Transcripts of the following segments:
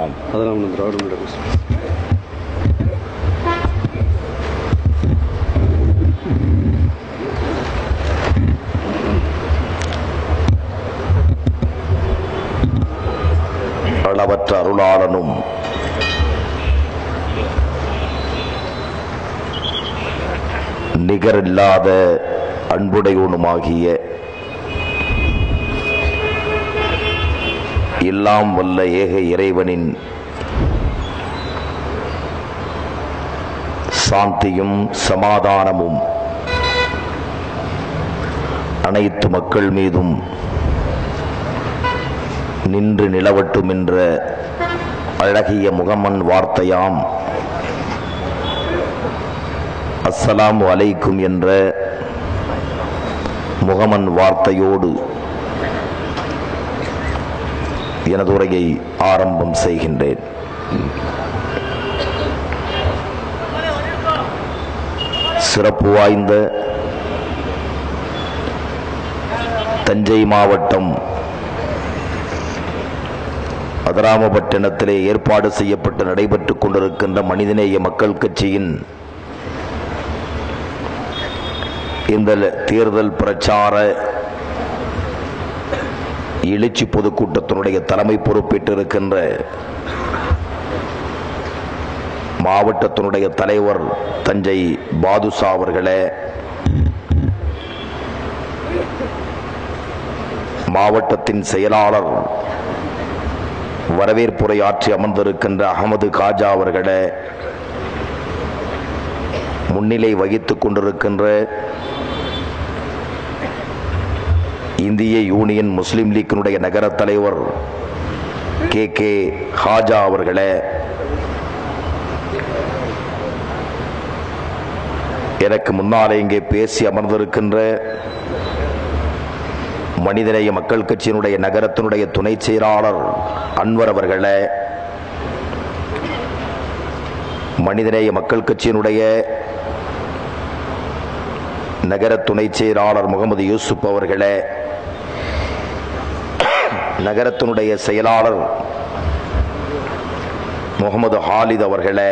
அதெல்லாம் திராவிட முன்னேற்ற அளவற்ற அருளாளனும் நிகரில்லாத அன்புடையோனுமாகிய எல்லாம் வல்ல ஏக இறைவனின் சாந்தியும் சமாதானமும் அனைத்து மக்கள் மீதும் நின்று நிலவட்டும் என்ற அழகிய முகமன் வார்த்தையாம் அஸ்ஸலாமு அலைக்கும் என்ற முகமன் வார்த்தையோடு எனது உரையை ஆரம்பம் செய்கின்றேன். சிறப்பு வாய்ந்த தஞ்சை மாவட்டம் அதிராமபட்டினத்திலே ஏற்பாடு செய்யப்பட்டு நடைபெற்றுக் கொண்டிருக்கின்ற மனிதநேய மக்கள் கட்சியின் இந்த தேர்தல் பிரச்சார எழுச்சி பொதுக்கூட்டத்தினுடைய தலைமை பொறுப்பேற்றிருக்கின்ற மாவட்டத்தினுடைய தலைவர் தஞ்சை பாதுஷா அவர்களே, மாவட்டத்தின் செயலாளர் வரவேற்புரை ஆற்றி அமர்ந்திருக்கின்ற அகமது காஜா அவர்களே, முன்னிலை வகித்துக் கொண்டிருக்கின்ற இந்திய யூனியன் முஸ்லிம் லீக்கினுடைய நகர தலைவர் கே ஹாஜா அவர்களே, எனக்கு முன்னாலே இங்கே பேசி அமர்ந்திருக்கின்ற மனிதநேய மக்கள் கட்சியினுடைய நகரத்தினுடைய துணை செயலாளர் அன்வர் அவர்களே, மனிதநேய மக்கள் கட்சியினுடைய நகர துணை செயலாளர் முகமது யூசுப் அவர்களே, நகரத்தினுடைய செயலாளர் முகமது ஹாலித் அவர்களே,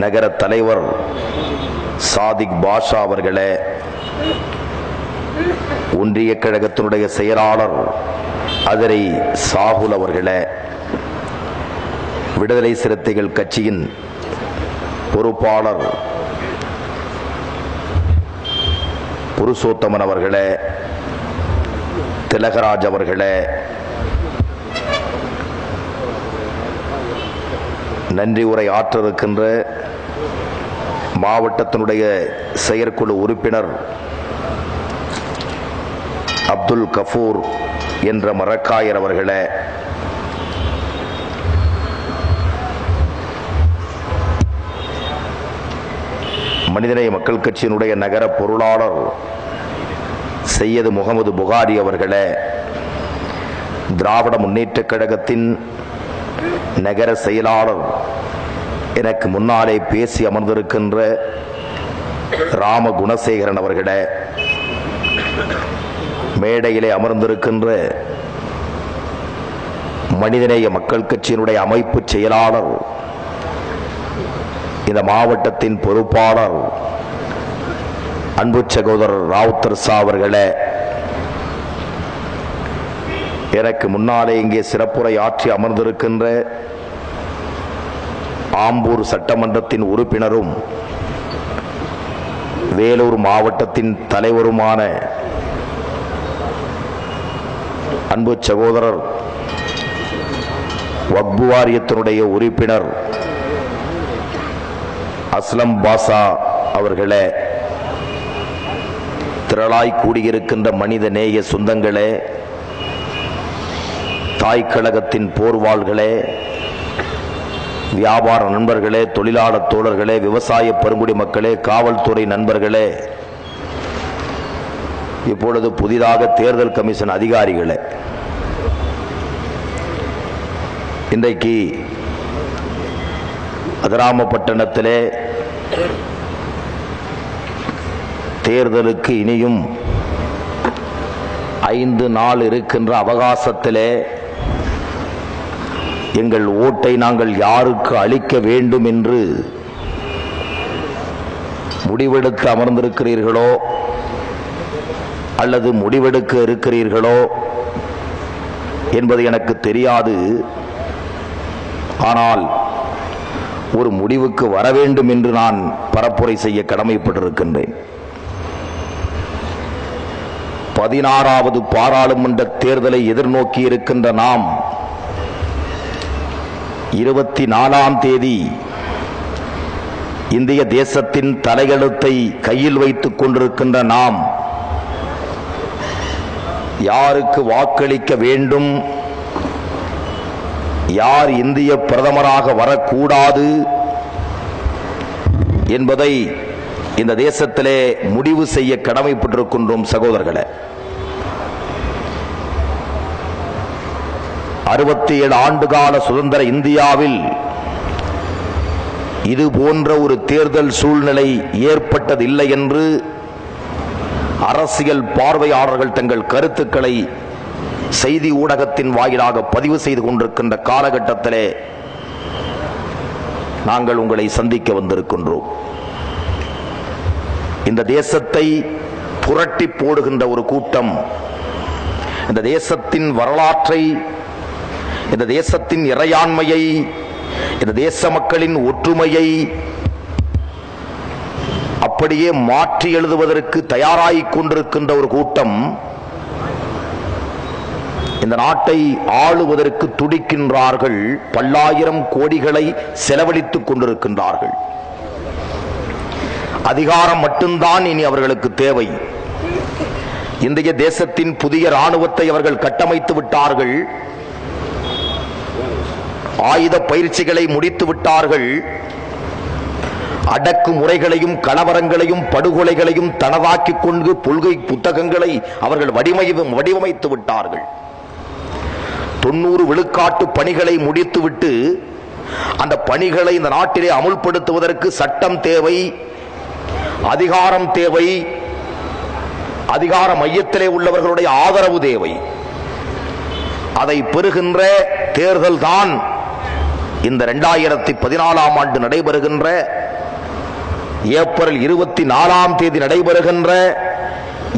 நகர தலைவர் சாதிக் பாஷா அவர்களே, ஒன்றிய கழகத்தினுடைய செயலாளர் அதிரை சாகுல் அவர்களே, விடுதலை சிறுத்தைகள் கட்சியின் பொறுப்பாளர் புருஷோத்தமன் அவர்களே, திலகராஜ் அவர்களே, நன்றி உரை ஆற்றிருக்கின்ற மாவட்டத்தினுடைய செயற்குழு உறுப்பினர் அப்துல் கஃபூர் என்ற மரக்காயர் அவர்களே, மனிதநேய மக்கள் கட்சியினுடைய நகர பொருளாளர் சையது முகமது புகாரி அவர்களே, திராவிட முன்னேற்றக் கழகத்தின் நகர செயலாளர் எனக்கு முன்னாலே பேசி அமர்ந்திருக்கின்ற ராம குணசேகரன் அவர்களே, மேடையிலே அமர்ந்திருக்கின்ற மனிதநேய மக்கள் கட்சியினுடைய அமைப்பு செயலாளர், இந்த மாவட்டத்தின் பொறுப்பாளர் அன்பு சகோதரர் ராவுத்தர் சா அவர்களே, எனக்கு முன்னாலே இங்கே சிறப்புரை ஆற்றி அமர்ந்திருக்கின்ற ஆம்பூர் சட்டமன்றத்தின் உறுப்பினரும் வேலூர் மாவட்டத்தின் தலைவருமான அன்பு சகோதரர் வக்பு வாரியத்தினுடைய உறுப்பினர் அஸ்லம் பாஷா அவர்களே, திரளாய் கூடியிருக்கின்ற மனித நேய சொந்தங்களே, தாய் கழகத்தின் போர்வாள்களே, வியாபார நண்பர்களே, தொழிலாளர் தோழர்களே, விவசாய பெருங்குடி மக்களே, காவல்துறை நண்பர்களே, இப்பொழுது புதிதாக தேர்தல் கமிஷன் அதிகாரிகளே, இன்றைக்கு அதிராமபட்டினத்திலே தேர்தலுக்கு இனியும் 5 நாள் இருக்கின்ற அவகாசத்திலே எங்கள் ஓட்டை நாங்கள் யாருக்கு அளிக்க வேண்டும் என்று முடிவெடுத்து அமர்ந்திருக்கிறீர்களோ அல்லது முடிவெடுக்க இருக்கிறீர்களோ என்பது எனக்கு தெரியாது. ஆனால் ஒரு முடிவுக்கு வர வேண்டும் என்று நான் பரப்புரை செய்ய கடமைப்பட்டிருக்கின்றேன். 16வது பாராளுமன்ற தேர்தலை எதிர்நோக்கி இருக்கின்ற நாம் 24ஆம் தேதி இந்திய தேசத்தின் தலையெழுத்தை கையில் வைத்துக் கொண்டிருக்கின்ற நாம் யாருக்கு வாக்களிக்க வேண்டும், யார் இந்திய பிரதமராக வரக்கூடாது என்பதை இந்த தேசத்திலே முடிவு செய்ய கடமைப்பட்டிருக்கின்றோம். சகோதரர்களே, 67 ஆண்டுகால சுதந்திர இந்தியாவில் இது போன்ற ஒரு தேர்தல் சூழ்நிலை ஏற்பட்டதில்லை என்று அரசியல் பார்வையாளர்கள் தங்கள் கருத்துக்களை செய்தி ஊடகத்தின் வாயிலாக பதிவு செய்து கொண்டிருக்கின்ற காலகட்டத்திலே நாங்கள் உங்களை சந்திக்க வந்திருக்கின்றோம். இந்த தேசத்தை புரட்டி போடுகின்ற ஒரு கூட்டம் இந்த தேசத்தின் வரலாற்றை, இந்த தேசத்தின் இறையாண்மையை, இந்த தேச மக்களின் ஒற்றுமையை அப்படியே மாற்றி எழுதுவதற்கு தயாராகிக் கொண்டிருக்கின்ற ஒரு கூட்டம் இந்த நாட்டை ஆளுவதற்கு துடிக்கின்றார்கள். பல்லாயிரம் கோடிகளை செலவழித்துக் கொண்டிருக்கின்றார்கள். அதிகாரம் மட்டும்தான் இனி அவர்களுக்கு தேவை. இந்திய தேசத்தின் புதிய ராணுவத்தை அவர்கள் கட்டமைத்து விட்டார்கள். ஆயுத பயிற்சிகளை முடித்து விட்டார்கள். அடக்குமுறைகளையும் கலவரங்களையும் படுகொலைகளையும் தனதாக்கிக் கொண்டு கொள்கை புத்தகங்களை அவர்கள் வடிவமைத்து விட்டார்கள். 90 விழுக்காட்டு பணிகளை முடித்துவிட்டு அந்த பணிகளை இந்த நாட்டிலே அமுல்படுத்துவதற்கு சட்டம் தேவை, அதிகாரம் தேவை, அதிகார மையத்திலே உள்ளவர்களுடைய ஆதரவு தேவை. அதை பெறுகின்ற தேர்தல் தான் இந்த 2014ஆம் ஆண்டு நடைபெறுகின்ற ஏப்ரல் 24ஆம் தேதி நடைபெறுகின்ற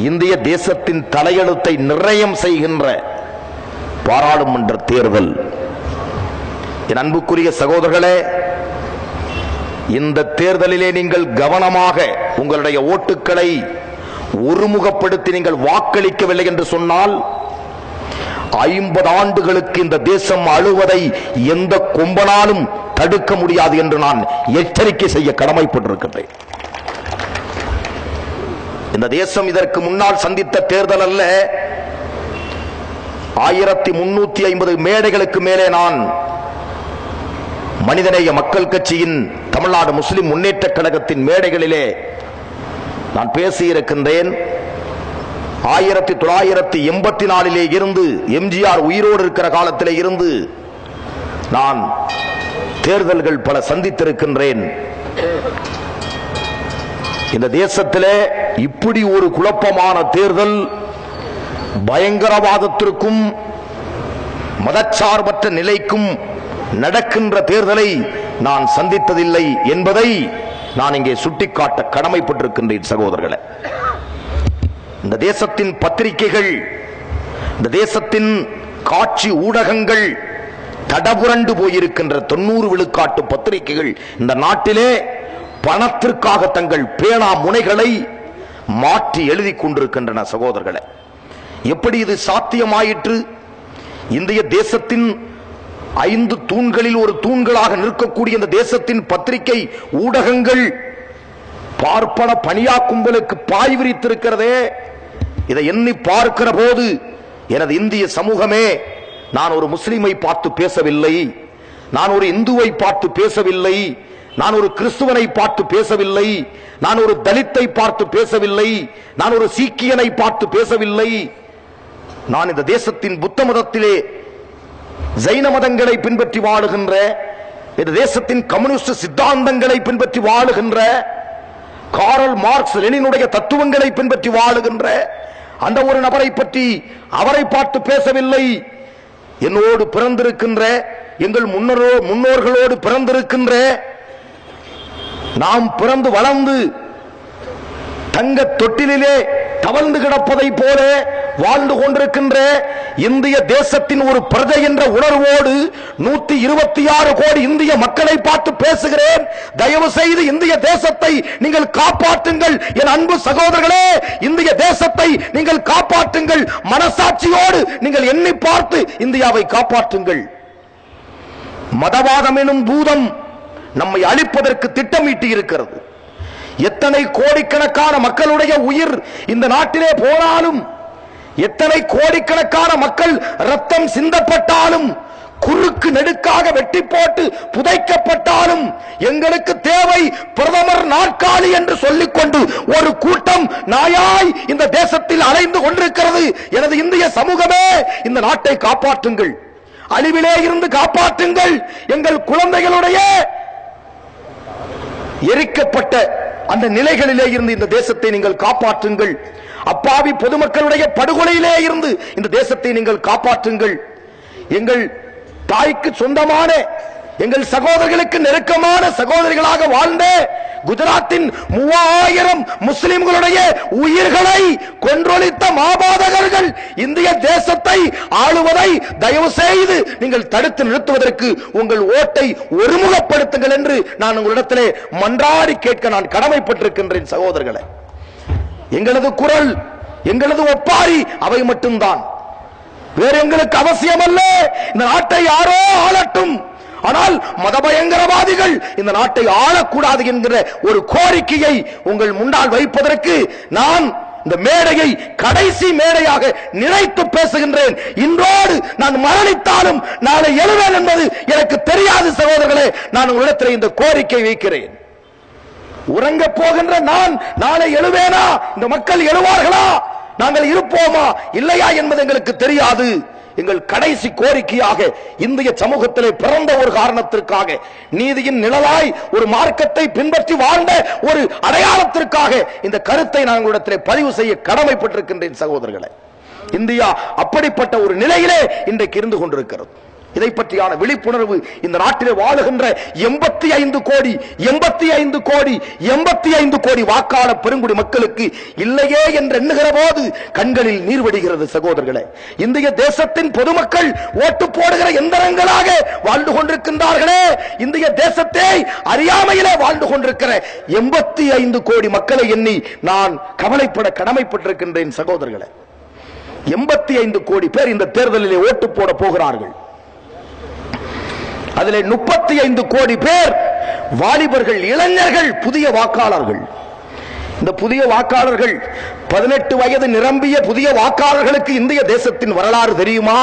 இந்திய தேசத்தின் தலையெழுத்தை நிர்ணயம் செய்கின்ற பாராளுமன்ற தேர்தல். என் அன்புக்குரிய சகோதரர்களே, இந்த தேர்தலிலே நீங்கள் கவனமாக உங்களுடைய ஓட்டுக்களை ஒருமுகப்படுத்தி நீங்கள் வாக்களிக்கவில்லை என்று சொன்னால் 50 ஆண்டுகளுக்கு இந்த தேசம் அழுவதை எந்த கொம்பனாலும் தடுக்க முடியாது என்று நான் எச்சரிக்கை செய்ய கடமைப்பட்டிருக்கின்றேன். இந்த தேசம் இதற்கு முன்னால் சந்தித்த தேர்தல் அல்ல. 1350 மேடைகளுக்கு மேலே நான் மனிதநேய மக்கள் கட்சியின் தமிழ்நாடு முஸ்லிம் முன்னேற்ற கழகத்தின் மேடைகளிலே நான் பேசியிருக்கின்றேன். 1984 இருந்து எம்ஜிஆர் உயிரோடு இருக்கிற காலத்திலே இருந்து நான் தேர்தல்கள் பல சந்தித்திருக்கின்றேன். இந்த தேசத்திலே இப்படி ஒரு குழப்பமான தேர்தல், பயங்கரவாதத்திற்கும் மதச்சார்பற்ற நிலைக்கும் நடக்கின்ற தேர்தலை நான் சந்தித்ததில்லை என்பதை நான் இங்கே சுட்டிக்காட்ட கடமைப்பட்டிருக்கின்றேன். சகோதரர்களே, இந்த தேசத்தின் பத்திரிகைகள், இந்த தேசத்தின் காட்சி ஊடகங்கள் தடபுரண்டு போயிருக்கின்ற 90 விழுக்காட்டு பத்திரிகைகள் இந்த நாட்டிலே பணத்திற்காக தங்கள் பேனா முனைகளை மாற்றி எழுதி கொண்டிருக்கின்றன. சகோதரர்களே, எப்படி இது சாத்தியமாயிற்று? இந்திய தேசத்தின் 5 தூண்களில் ஒரு தூண்களாக நிற்கக்கூடிய இந்த தேசத்தின் பத்திரிகை ஊடகங்கள் பார்ப்பன பணியா கும்பலுக்கு பாய் விரித்திருக்கிறதே. இதை எண்ணி பார்க்கிற போது எனது இந்திய சமூகமே, நான் ஒரு முஸ்லிமை பார்த்து பேசவில்லை, நான் ஒரு இந்துவை பார்த்து பேசவில்லை, நான் ஒரு கிறிஸ்துவனை பார்த்து பேசவில்லை, நான் ஒரு தலித்தை பார்த்து பேசவில்லை, நான் ஒரு சீக்கியனை பார்த்து பேசவில்லை. நான் இந்த தேசத்தின் புத்த மதத்திலே ஜைன மதங்களை பின்பற்றி வாழுகின்ற, இந்த தேசத்தின் கம்யூனிஸ்ட் சித்தாந்தங்களை பின்பற்றி வாழுகின்ற, காரல் மார்க்ஸ் லெனினுடைய தத்துவங்களை பின்பற்றி வாழுகின்ற அந்த ஒரு நபரை பற்றி அவரை பார்த்து பேசவில்லை. என்னோடு பிறந்திருக்கின்ற எங்கள் முன்னோர்களோடு பிறந்திருக்கின்ற, நாம் பிறந்து வளர்ந்து தங்க தொட்டிலே தவழ்ந்து கிடப்பதை போல வாழ்ந்து கொண்டிருக்கின்ற இந்திய தேசத்தின் ஒரு பிரஜை என்ற உணர்வோடு 126 கோடி இந்திய மக்களை பார்த்து பேசுகிறேன். தயவு செய்து இந்திய தேசத்தை நீங்கள் காப்பாற்றுங்கள். என் அன்பு சகோதரர்களே, இந்திய தேசத்தை நீங்கள் காப்பாற்றுங்கள். மனசாட்சியோடு நீங்கள் எண்ணி பார்த்து இந்தியாவை காப்பாற்றுங்கள். மதவாதம் எனும் பூதம் நம்மை அழிப்பதற்கு திட்டமிட்டு இருக்கிறது. எத்தனை கோடிக்கணக்கான மக்களுடைய உயிர் இந்த நாட்டிலே போனாலும், எத்தனை கோடிக்கணக்கான மக்கள் ரத்தம் சிந்தப்பட்டாலும், குறுக்கு நெடுக்காக வெட்டி போட்டு புதைக்கப்பட்டாலும், எங்களுக்கு தேவை பிரதமர் நாற்காலி என்று சொல்லிக்கொண்டு ஒரு கூட்டம் நாயாய் இந்த தேசத்தில் அலைந்து கொண்டிருக்கிறது. எனது இந்திய சமூகமே, இந்த நாட்டை காப்பாற்றுங்கள். அழிவிலே இருந்து காப்பாற்றுங்கள். எங்கள் குழந்தைகளுடைய எரிக்கப்பட்ட அந்த நிலைகளிலே இருந்து இந்த தேசத்தை நீங்கள் காப்பாற்றுங்கள். அப்பாவி பொதுமக்களுடைய படுகொலையிலே இருந்து இந்த தேசத்தை நீங்கள் காப்பாற்றுங்கள். எங்கள் தாய்க்கு சொந்தமான, எங்கள் சகோதரர்களுக்கு நெருக்கமான சகோதரிகளாக வாழ்ந்த குஜராத்தின் 3000 முஸ்லிம்களுடைய உயிர்களை கொன்றொழித்த மாபாதகர்கள் இந்திய தேசத்தை ஆளுவதை தயவு செய்து நீங்கள் தடுத்து நிறுத்துவதற்கு உங்கள் ஓட்டை ஒருமுகப்படுத்துங்கள் என்று நான் உங்களிடத்திலே மன்றாடி கேட்க நான் கடமைப்பட்டிருக்கின்றேன். சகோதரர்களே, எங்களது குரல், எங்களது ஒப்பாரி அவை மட்டும்தான். வேறு எங்களுக்கு அவசியம் அல்ல. இந்த நாட்டை யாரோ ஆளட்டும், ஆனால் மத பயங்கரவாதிகள் இந்த நாட்டை ஆளக்கூடாது என்கிற ஒரு கோரிக்கையை உங்கள் முன்னால் வைப்பதற்கு நான் இந்த மேடையை கடைசி மேடையாக நினைத்து பேசுகின்றேன். இன்றோடு நான் மரணித்தாலும் நாளை எழுவேன் என்பது எனக்கு தெரியாது. சகோதரர்களே, நான் உங்களிடத்தில் இந்த கோரிக்கை வைக்கிறேன். உறங்க போகின்ற நான் நாளை எழுவேனா? இந்த மக்கள் எழுவார்களா? நாங்கள் இருப்போமா இல்லையா என்பது எங்களுக்கு தெரியாது. எங்கள் கடைசி கோரிக்கையாக இந்திய சமூகத்திலே பிறந்த ஒரு காரணத்திற்காக, நீதியின் நிழலாய் ஒரு மார்க்கத்தை பின்பற்றி வாழ்ந்த ஒரு அடையாளத்திற்காக இந்த கருத்தை நான் உங்களிடத்திலே பதிவு செய்ய கடமைப்பட்டிருக்கின்றேன். சகோதரர்களே, இந்தியா அப்படிப்பட்ட ஒரு நிலையிலே இன்றைக்கு இருந்து கொண்டிருக்கிறது. இதை பற்றியான விழிப்புணர்வு இந்த நாட்டிலே வாழுகின்ற 85 கோடி வாக்காளர் பெருங்குடி மக்களுக்கு இல்லையே என்று எண்ணுகிற போது கண்களில் நீர் வடிகிறது. சகோதரர்களே, இந்திய தேசத்தின் பொதுமக்கள் ஓட்டு போடுகிற எந்திரங்களாக வாழ்ந்து கொண்டிருக்கின்றார்களே, இந்திய தேசத்தை அறியாமையிலே வாழ்ந்து கொண்டிருக்கிற 85 கோடி மக்களை எண்ணி நான் கவலைப்பட கடமைப்பட்டிருக்கின்றேன். சகோதரர்களே, 85 கோடி பேர் இந்த தேர்தலிலே ஓட்டு போட போகிறார்கள். அதிலே 35 கோடி பேர் வாலிபர்கள், இளைஞர்கள், புதிய வாக்காளர்கள். இந்த புதிய வாக்காளர்கள், 18 வயது நிரம்பிய புதிய வாக்காளர்களுக்கு இந்திய தேசத்தின் வரலாறு தெரியுமா?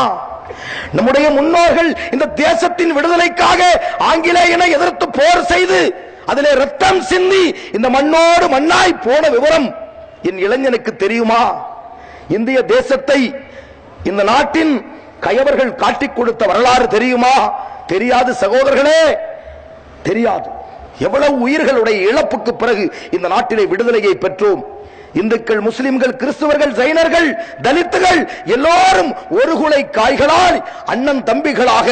நம்முடைய முன்னோர்கள் இந்த தேசத்தின் விடுதலைக்காக ஆங்கிலேயனை எதிர்த்து போர் செய்து அதிலே ரத்தம் சிந்தி இந்த மண்ணோடு மண்ணாய் போன விவரம் என் இளைஞனுக்கு தெரியுமா? இந்திய தேசத்தை இந்த நாட்டின் கயவர்கள் காட்டிக் கொடுத்த வரலாறு தெரியுமா? தெரியாது. சகோதரர்களே, தெரியாது. எவ்வளவு உயிர்களுடைய இழப்புக்கு பிறகு இந்த நாட்டிலே விடுதலையை பெற்றோம். இந்துக்கள், முஸ்லிம்கள், கிறிஸ்தவர்கள், ஜைனர்கள், தலித்துகள் எல்லோரும் ஒரு குலை காய்களால் அண்ணன் தம்பிகளாக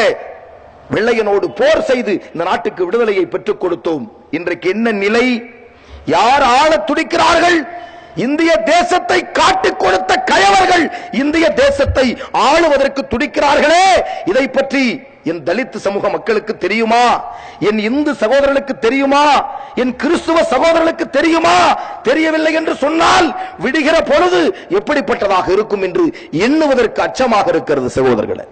வெள்ளையனோடு போர் செய்து இந்த நாட்டுக்கு விடுதலையை பெற்றுக் கொடுத்தோம். இன்றைக்கு என்ன நிலை? யார் ஆள துடிக்கிறார்கள்? இந்திய தேசத்தை காட்டிக் கொடுத்த கயவர்கள் இந்திய தேசத்தை ஆளுவதற்கு துடிக்கிறார்களே. இதை பற்றி என் தலித் சமூக மக்களுக்கு தெரியுமா? என் இந்து சகோதரர்களுக்கு தெரியுமா? என் கிறிஸ்துவ சகோதரர்களுக்கு தெரியுமா? தெரியவில்லை என்று சொன்னால் விடுகிற பொழுது எப்படிப்பட்டதாக இருக்கும் என்று எண்ணுவதற்கு அச்சமாக இருக்கிறது. சகோதரர்களே,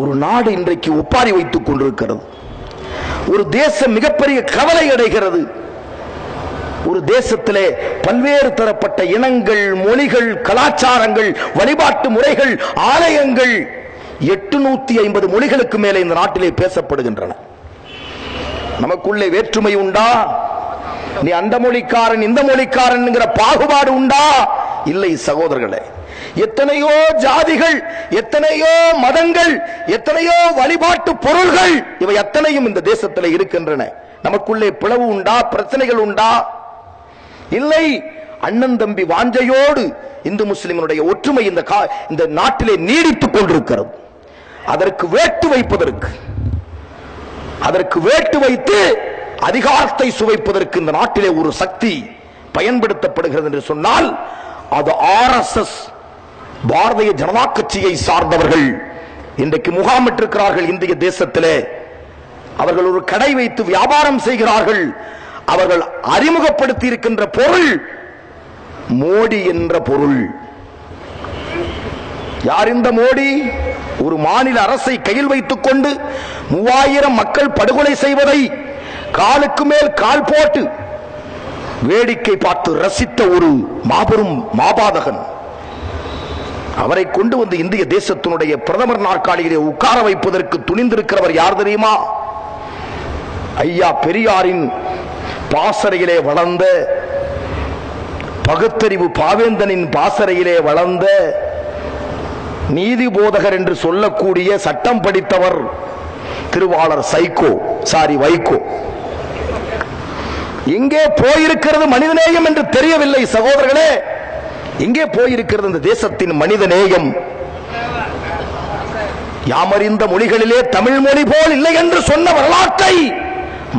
ஒரு நாடு இன்றைக்கு ஒப்பாரி வைத்துக் கொண்டிருக்கிறது. ஒரு தேசம் மிகப்பெரிய கவலை அடைகிறது. ஒரு தேசத்திலே பல்வேறு தரப்பட்ட இனங்கள், மொழிகள், கலாச்சாரங்கள், வழிபாட்டு முறைகள், ஆலயங்கள் 850 மொழிகளுக்கு மேலே இந்த நாட்டிலே பேசப்படுகின்றன. நமக்குள்ளே வேற்றுமை உண்டா? நீ அந்த மொழிக்காரன் இந்த மொழிக்காரன் என்கிற பாகுபாடு உண்டா? இல்லை. சகோதரர்களே, எத்தனையோ ஜாதிகள், எத்தனையோ மதங்கள், எத்தனையோ வழிபாட்டு பொருள்கள், இவை அத்தனையும் இந்த தேசத்தில் இருக்கின்றன. நமக்குள்ளே பிளவு உண்டா? பிரச்சனைகள் உண்டா? இல்லை. அண்ணன் தம்பி வாஞ்சையோடு இந்து முஸ்லிம்களுடைய ஒற்றுமை இந்த நாட்டிலே நீடித்துக் கொண்டிருக்கிறது. அதற்கு வேட்டு வைப்பதற்கு, அதற்கு வேட்டு வைத்து அதிகாரத்தை சுவைப்பதற்கு இந்த நாட்டிலே ஒரு சக்தி பயன்படுத்தப்படுகிறது என்று சொன்னால் அது ஆர்எஸ்எஸ், பாரதிய ஜனதா கட்சியை சார்ந்தவர்கள் இன்றைக்கு முகாமிட்டிருக்கிறார்கள் இந்திய தேசத்திலே. அவர்கள் ஒரு கடை வைத்து வியாபாரம் செய்கிறார்கள். அவர்கள் அறிமுகப்படுத்தி இருக்கின்ற பொருள் மோடி என்ற பொருள். யார் இந்த மோடி? ஒரு மாநில அரசை கையில் வைத்துக் கொண்டு 3000 மக்கள் படுகொலை செய்வதை காலுக்கு மேல் கால் போட்டு வேடிக்கை பார்த்து ரசித்த ஒரு மாபெரும் மாபாதகன். அவரை கொண்டு வந்து இந்திய தேசத்தினுடைய பிரதமர் நாற்காலியிலே உட்கார வைப்பதற்கு துணிந்திருக்கிறவர் யார் தெரியுமா? ஐயா பெரியாரின் பாசறையிலே வளர்ந்த, பகுத்தறிவு பாவேந்தனின் பாசறையிலே வளர்ந்த, நீதி போதகர் என்று சொல்லக்கூடிய சட்டம் படித்தவர் திருவாளர் வைகோ. எங்கே போயிருக்கிறது மனிதநேயம் என்று தெரியவில்லை சகோதரர்களே. எங்கே போயிருக்கிறது இந்த தேசத்தின் மனிதநேயம்? யாமறிந்த மொழிகளிலே தமிழ் மொழி போல் இல்லை என்று சொன்ன வரலாற்றை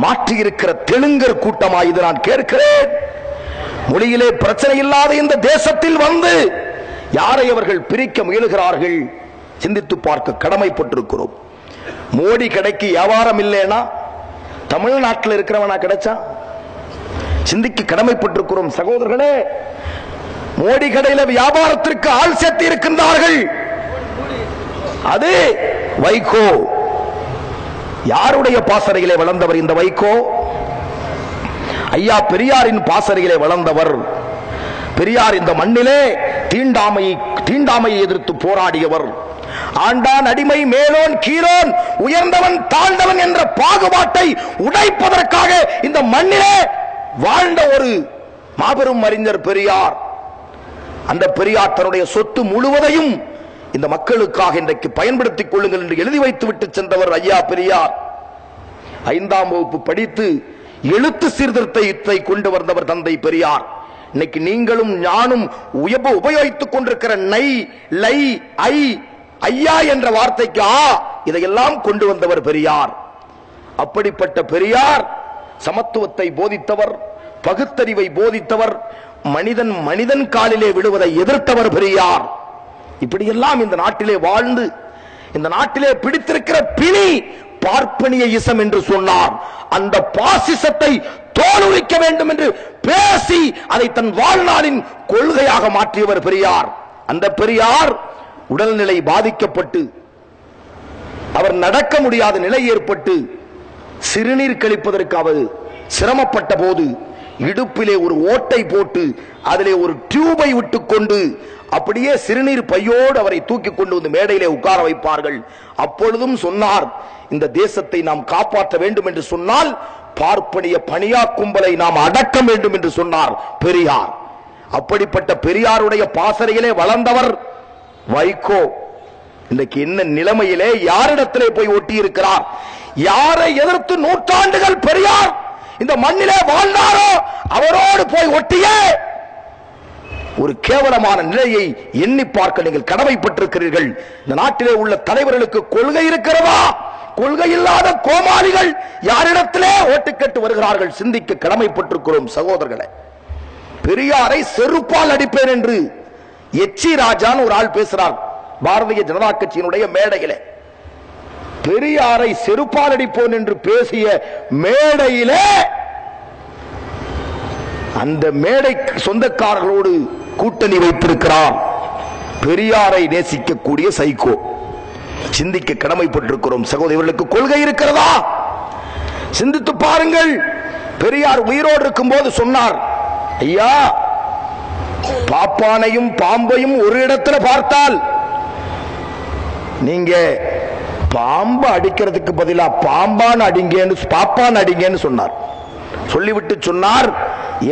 மாற்றியிருக்கிற தெலுங்கர் கூட்டமாக இது நான் கேட்கிறேன். மொழியிலே பிரச்சனை இல்லாத இந்த தேசத்தில் வந்து யாரை அவர்கள் பிரிக்க முயலுகிறார்கள்? சிந்தித்து பார்க்க கடமைப்பட்டிருக்கிறோம். மோடி கடைக்கு வியாபாரம் இல்லைன்னா தமிழ்நாட்டில் இருக்கிறவனா கிடைச்சா? சிந்திக்க கடமைப்பட்டிருக்கிறோம் சகோதரர்களே. மோடி கடையில வியாபாரத்திற்கு ஆள் சேர்த்து இருக்கின்றார்கள். அது வைகோ. யாருடைய பாசறையிலே வளர்ந்தவர் இந்த வைகோ? ஐயா பெரியாரின் பாசறையிலே வளர்ந்தவர். பெரியார் இந்த மண்ணிலே தீண்டாமையை எதிர்த்து போராடியவர். ஆண்டான் அடிமை, மேலோன் கீழோன், உயர்ந்தவன் தாழ்ந்தவன் என்ற பாகுபாட்டை உடைப்பதற்காக இந்த மண்ணிலே வாழ்ந்த ஒரு மாபெரும் அறிஞர் பெரியார். அந்த பெரியார் தன்னுடைய சொத்து முழுவதையும் இந்த மக்களுக்காக இன்றைக்கு பயன்படுத்திக் கொள்ளுங்கள் என்று எழுதி வைத்து விட்டு சென்றவர் ஐயா பெரியார். 5ஆம் வகுப்பு படித்து எழுத்து சீர்திருத்தத்தை கொண்டு வந்தவர் தந்தை பெரியார். இன்னைக்கு நீங்களும் ஞானும் உபயோகித்துக் கொண்டிருக்கிற நை, லை, ஐ, ஐயா என்ற வார்த்தைக்கு இதையெல்லாம் கொண்டு வந்தவர் பெரியார். அப்படிப்பட்ட பெரியார் சமத்துவத்தை போதித்தவர், பகுத்தறிவை போதித்தவர், மனிதன் காலிலே விழுவதை எதிர்த்தவர் பெரியார். இப்படியெல்லாம் இந்த நாட்டிலே வாழ்ந்து இந்த நாட்டிலே பிடித்திருக்கிற பிணி பார்ப்பனியிசம் என்று சொன்னார். அந்த பாசிசத்தை தோலுரிக்க வேண்டும் என்று பேசி அதை தன் வாழ்நாளின் கொள்கையாக மாற்றியவர் பெரியார். அந்த பெரியார் உடல்நிலை பாதிக்கப்பட்டு அவர் நடக்க முடியாத நிலை ஏற்பட்டு சிறுநீர் கழிப்பதற்கு அவர் சிரமப்பட்ட போது இடுப்பிலே ஒரு ஓட்டை போட்டு அதிலே ஒரு டியூபை விட்டுக்கொண்டு அப்படியே சிறுநீர் பையோடு அவரை தூக்கி கொண்டு வந்து மேடையிலே உட்கார வைப்பார்கள். அப்பொழுதும் சொன்னார், இந்த தேசத்தை நாம் காப்பாற்ற வேண்டும் என்று சொன்னால் பார்ப்பனிய பணியா கும்பலை நாம் அடக்க வேண்டும் என்று சொன்னார் பெரியார். அப்படிப்பட்ட பெரியாருடைய பாசறையிலே வளர்ந்தவர் வைகோ. இன்றைக்கு என்ன நிலைமையிலே யாரிடத்திலே போய் ஒட்டி இருக்கிறார்? யாரை எதிர்த்து நூற்றாண்டுகள் பெரியார் இந்த மண்ணிலே வாழ்ந்தாரோ அவரோடு போய் ஒட்டிய ஒரு கேவலமான நிலையை எண்ணி பார்க்க நீங்கள் கடமைப்பட்டிருக்கிறீர்கள். இந்த நாட்டிலே உள்ள தலைவர்களுக்கு கொள்கை இருக்கிறதா? கொள்கை இல்லாத கோமாளிகள் யாரிடத்திலே ஓட்டு கேட்டு வருகிறார்கள்? சிந்திக்க கடமைப்பட்டிருக்கிறோம் சகோதரர்களே. பெரியாரை செருப்பால் அடிப்பேன் என்று எச்சி ராஜான்னு ஒரு ஆள் பேசுறார் பாரதிய ஜனதா கட்சியினுடைய மேடையிலே. பெரியாரை செருப்பால் அடிப்போன் என்று பேசிய மேடையிலே அந்த மேடை சொந்தக்காரர்களோடு கூட்டணி வைத்திருக்கிறார் பெரியாரை நேசிக்கக்கூடிய சைக்கோ. சிந்திக்க கடமைப்பட்டிருக்கிறோம் சகோதரர். இவர்களுக்கு கொள்கை இருக்கிறதா? சிந்தித்து பாருங்கள். பெரியார் உயிரோடு இருக்கும் போது சொன்னார், ஐயா பாப்பானையும் பாம்பையும் ஒரு இடத்துல பார்த்தால் நீங்க பாம்பு அடிக்கிறதுக்கு பதிலா பாம்பான் அடிங்கன்னு சொன்னார். சொல்லிவிட்டு சொன்னார்,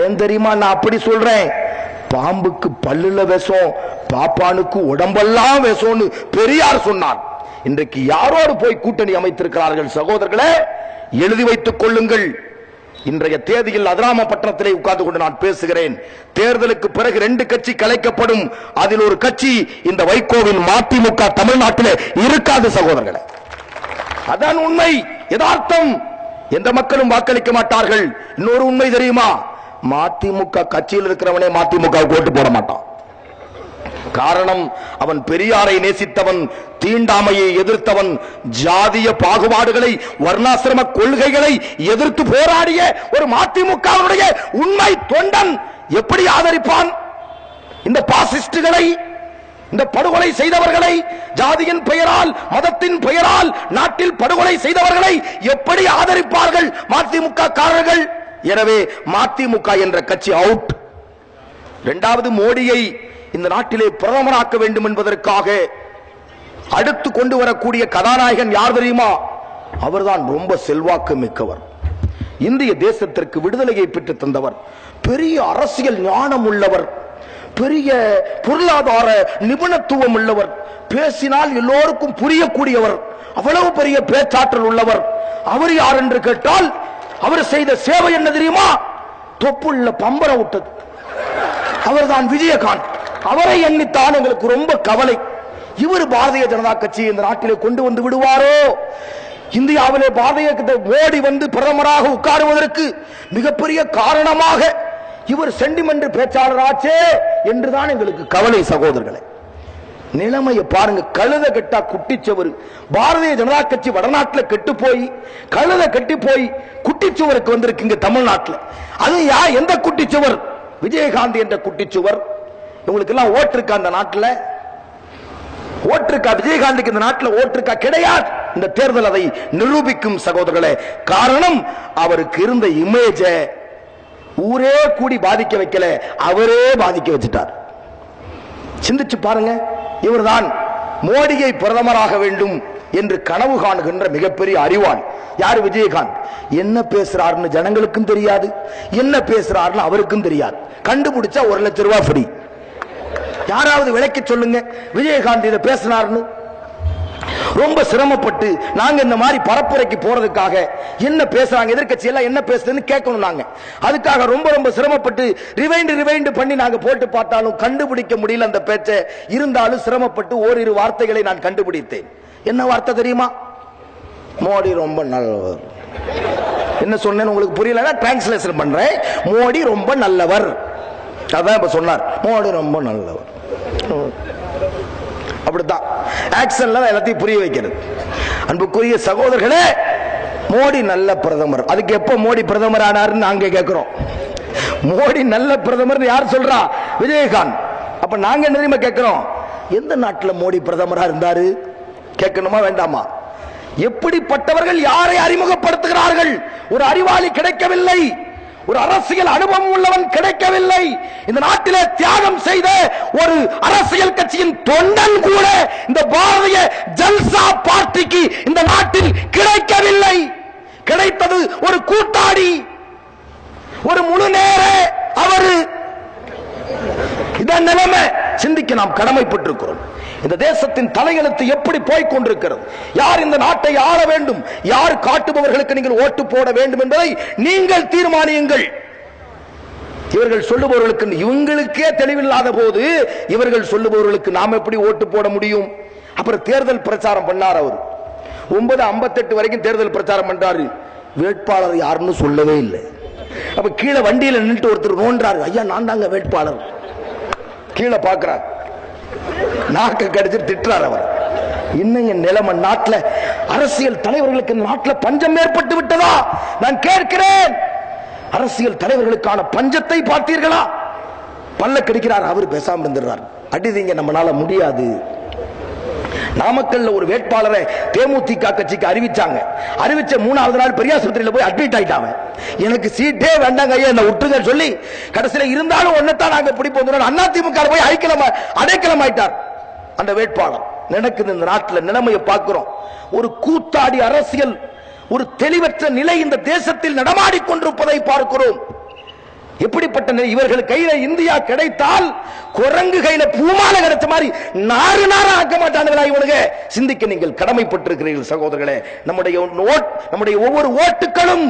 ஏன் தெரியுமா நான் அப்படி சொல்றேன்? பாம்புக்கு பல்லுல விஷம், பாப்பானுக்கு உடம்பெல்லாம் விஷம்னு பெரியார் சொன்னார். இன்றைக்கு யாரோடு போய் கூட்டணி அமைத்திருக்கிறார்கள் சகோதரர்களே? எழுதி வைத்துக் கொள்ளுங்கள். இன்றைய தேதியில் அதிராமப்பட்டினத்திலே உட்கார்ந்து கொண்டு நான் பேசுகிறேன். தேர்தலுக்கு பிறகு 2 கட்சி கலைக்கப்படும். அதில் ஒரு கட்சி இந்த வைகோவின் மதிமுக தமிழ்நாட்டிலே இருக்காது சகோதரர்களே. அதான் உண்மை, யதார்த்தம். எந்த மக்களும் வாக்களிக்க மாட்டார்கள். இன்னொரு உண்மை தெரியுமா? மதிமுக கட்சியில் இருக்கிறவனே மதிமுக ஓட்டு போட மாட்டான். காரணம், அவன் பெரியாரை நேசித்தவன், தீண்டாமையை எதிர்த்தவன், ஜாதிய பாகுபாடுகளை, வர்ணாசிரம கொள்கைகளை எதிர்த்து போராடிய ஒரு மதிமுகவுடைய உண்மை தொண்டன் எப்படி ஆதரிப்பான் இந்த பாசிஸ்டுகளை, இந்த படுகொலை செய்தவர்களை? ஜாதியின் பெயரால், மதத்தின் பெயரால் நாட்டில் படுகொலை செய்தவர்களை எப்படி ஆதரிப்பார்கள் மதிமுக காரர்கள்? எனவே மதிமுக என்ற கட்சி அவுட். இரண்டாவது, மோடியை இந்த நாட்டிலே பிரதமராக்க வேண்டும் என்பதற்காக அடுத்து கொண்டு வரக்கூடிய கதாநாயகன் யார் தெரியுமா? அவர்தான் ரொம்ப செல்வாக்கு மிக்கவர். இந்திய தேசத்திற்கு விடுதலையை பெற்று தந்தவர், பெரிய அரசியல் ஞானம் உள்ளவர், பெரிய பொருளாதார நிபுணத்துவம் உள்ளவர், பேசினால் எல்லோருக்கும் புரியக்கூடியவர், அவ்வளவு பெரிய பேச்சாற்றல் உள்ளவர். அவர் யார் என்று கேட்டால், அவர் செய்த சேவை என்ன தெரியுமா? தொப்புள்ள பம்பர விட்டது. அவர்தான் விஜயகாந்த். அவரை எண்ணித்தான் எங்களுக்கு ரொம்ப கவலை. இவர் பாரதிய ஜனதா கட்சி இந்த நாட்டிலே கொண்டு வந்து விடுவாரோ? இந்தியாவிலே பாரதிய மோடி வந்து பிரதமராக உட்காருவதற்கு மிகப்பெரிய காரணமாக இவர் சென்டிமெண்ட் பேச்சாளராச்சே என்றுதான் எங்களுக்கு கவலை சகோதரர்களே. நிலைமையை பாருங்க. கழுத கெட்டா குட்டிச்சவர். பாரதிய ஜனதா கட்சி வடநாட்டில் கெட்டு போய், கழுத கட்டி போய் குட்டிச்சுவருக்கு வந்திருக்குங்க தமிழ்நாட்டில். அது எந்த குட்டிச்சுவர்? விஜயகாந்த் என்ற குட்டிச்சுவர். உங்களுக்கு எல்லாம் ஓட்டு இருக்கா இந்த நாட்டில்? ஓட்டு இருக்கா விஜயகாந்துக்கு இந்த நாட்டில்? ஓட்டு இருக்கா? கிடையாது. இந்த தேர்தல் அதை நிரூபிக்கும் சகோதரர்களே. காரணம், அவருக்கு இருந்த இமேஜ ஊரே கூடி பாதிக்க வைக்கல, அவரே பாதிக்க வச்சிட்டார். சிந்திச்சு பாருங்க. இவர்தான் மோடியை பிரதமராக வேண்டும் என்று கனவு காணுகின்ற மிகப்பெரிய அறிவாளி. யார்? விஜயகாந்த். என்ன பேசுறாருன்னு ஜனங்களுக்கும் தெரியாது, என்ன பேசுறாருன்னு அவருக்கும் தெரியாது. கண்டுபிடிச்சா 1 லட்சம் ரூபாய் ஃப்ரீ. யாராவது விளக்கி சொல்லுங்க விஜயகாந்த் இதை பேசினார்னு. ரொம்ப சிரமப்பட்டு நாங்க இந்த மாதிரி பரப்புரைக்கு போறதுக்காக என்ன பேசுறாங்க, எதிர்க்கட்சி எல்லாம் என்ன பேசுதுன்னு கேட்கணும். நாங்க அதுக்காக ரொம்ப ரொம்ப சிரமப்பட்டு ரிவைண்ட் பண்ணி நாங்க போட்டு பார்த்தாலும் கண்டுபிடிக்க முடியல அந்த பேச்சை. இருந்தாலும் சிரமப்பட்டு ஓரிரு வார்த்தைகளை நான் கண்டுபிடித்தேன். என்ன வார்த்தை தெரியுமா? மோடி ரொம்ப நல்லவர். என்ன சொன்னேன்னு உங்களுக்கு புரியலன்னா டிரான்ஸ்லேஷன் பண்றேன். மோடி ரொம்ப நல்லவர். அதான் இப்ப சொன்னார். மோடி ரொம்ப நல்லவர். அப்படித்தான் ஆக்சன்ல எல்லாத்தையும் புரிய வைக்கிறது. அன்புக்குரிய சகோதரர்களே, மோடி நல்ல பிரதமர். அதுக்கு எப்ப மோடி பிரதமர் ஆனாருன்னு நாங்க கேட்கிறோம். மோடி நல்ல பிரதமர் யார் சொல்றா? விஜயகாந்த். அப்ப நாங்க என்ன தெரியுமா கேட்கிறோம்? எந்த நாட்டில் மோடி பிரதமரா இருந்தாரு கேட்கணுமா வேண்டாமா? எப்படிப்பட்டவர்கள் யாரை அறிமுகப்படுத்துகிறார்கள்? ஒரு அறிவாளி கிடைக்கவில்லை, ஒரு அரசியல் அனுபவம் உள்ளவன் கிடைக்கவில்லை. இந்த நாட்டிலே தியாகம் செய்த ஒரு அரசியல் கட்சியின் தொண்டன் கூட இந்த பாரதிய ஜனதா பார்ட்டிக்கு இந்த நாட்டில் கிடைக்கவில்லை. கிடைத்தது ஒரு கூட்டாளி, ஒரு முழு நேர அவரு. இதான் நிலைமை. சிந்திக்க நாம் கடமைப்பட்டிருக்கிறோம். இந்த தேசத்தின் தலையெழுத்து எப்படி போய்கொண்டிருக்கிறது? யார் இந்த நாட்டை ஆள வேண்டும், யார் காட்டுபவர்களுக்கு நீங்கள் ஓட்டு போட வேண்டும் என்பதை நீங்கள் தீர்மானியுங்கள். இவர்கள் சொல்லுபவர்களுக்கு இவங்களுக்கே தெளிவில்லாத போது இவர்கள் சொல்லுபவர்களுக்கு நாம் எப்படி ஓட்டு போட முடியும்? அப்புறம் தேர்தல் பிரச்சாரம் பண்ணார். அவர் 9:58 வரைக்கும் தேர்தல் பிரச்சாரம் பண்றாரு. வேட்பாளர் யாருன்னு சொல்லவே இல்லை. அப்ப கீழே வண்டியில நின்று ஒருத்தர் நோன்றாரு. ஐயா நான் தாங்க வேட்பாளர். கீழே பார்க்கிறார், நாக்கு கடிச்சு திட்டுறார் அவர். இன்னும் நிலைமை நாட்டில் அரசியல் தலைவர்களுக்கு நாட்டில் பஞ்சம் ஏற்பட்டு விட்டதா? நான் கேட்கிறேன். அரசியல் தலைவர்களுக்கான பஞ்சத்தை பார்த்தீர்களா? பல்ல கடிக்கிறார், அவர் பேசாம இருந்துறார். அடிதீங்க, நம்மளால முடியாது. நாமக்கல்ல ஒரு வேட்பாளரை தேமுதிக கட்சிக்கு அறிவிச்சாங்க. அறிவிச்ச 3வது நாள் பெரியாஸ்பத்திரியில போய் அட்மிட் ஆயிட்டாங்க. எனக்கு சீட்டே வேண்டாங்க ஐயா, என்ன விட்டுங்க சொல்லி கடைசியில இருந்தாலும் ஒன்னதான் நாங்க பிடிப்போம் அதிமுக போய் அடைக்கலம் ஆயிட்டார் அந்த வேட்பாளர். நடக்குது இந்த நாட்டில். நிலைமையை பார்க்கிறோம். ஒரு கூத்தாடி அரசியல், ஒரு தெளிவற்ற நிலை இந்த தேசத்தில் நடமாடிக்கொண்டிருப்பதை பார்க்கிறோம். எப்படிப்பட்ட நிலை? இவர்கள் கையில இந்தியா கிடைத்தால் குரங்கு கையில பூமாலை கிடைச்ச மாதிரி நாறு நாரா ஆக்க மாட்டானுங்களா இவனுங்க? சிந்திக்க நீங்கள் கடமைப்பட்டிருக்கிறீர்கள் சகோதரர்களே. நம்முடைய ஒவ்வொரு ஓட்டுகளும்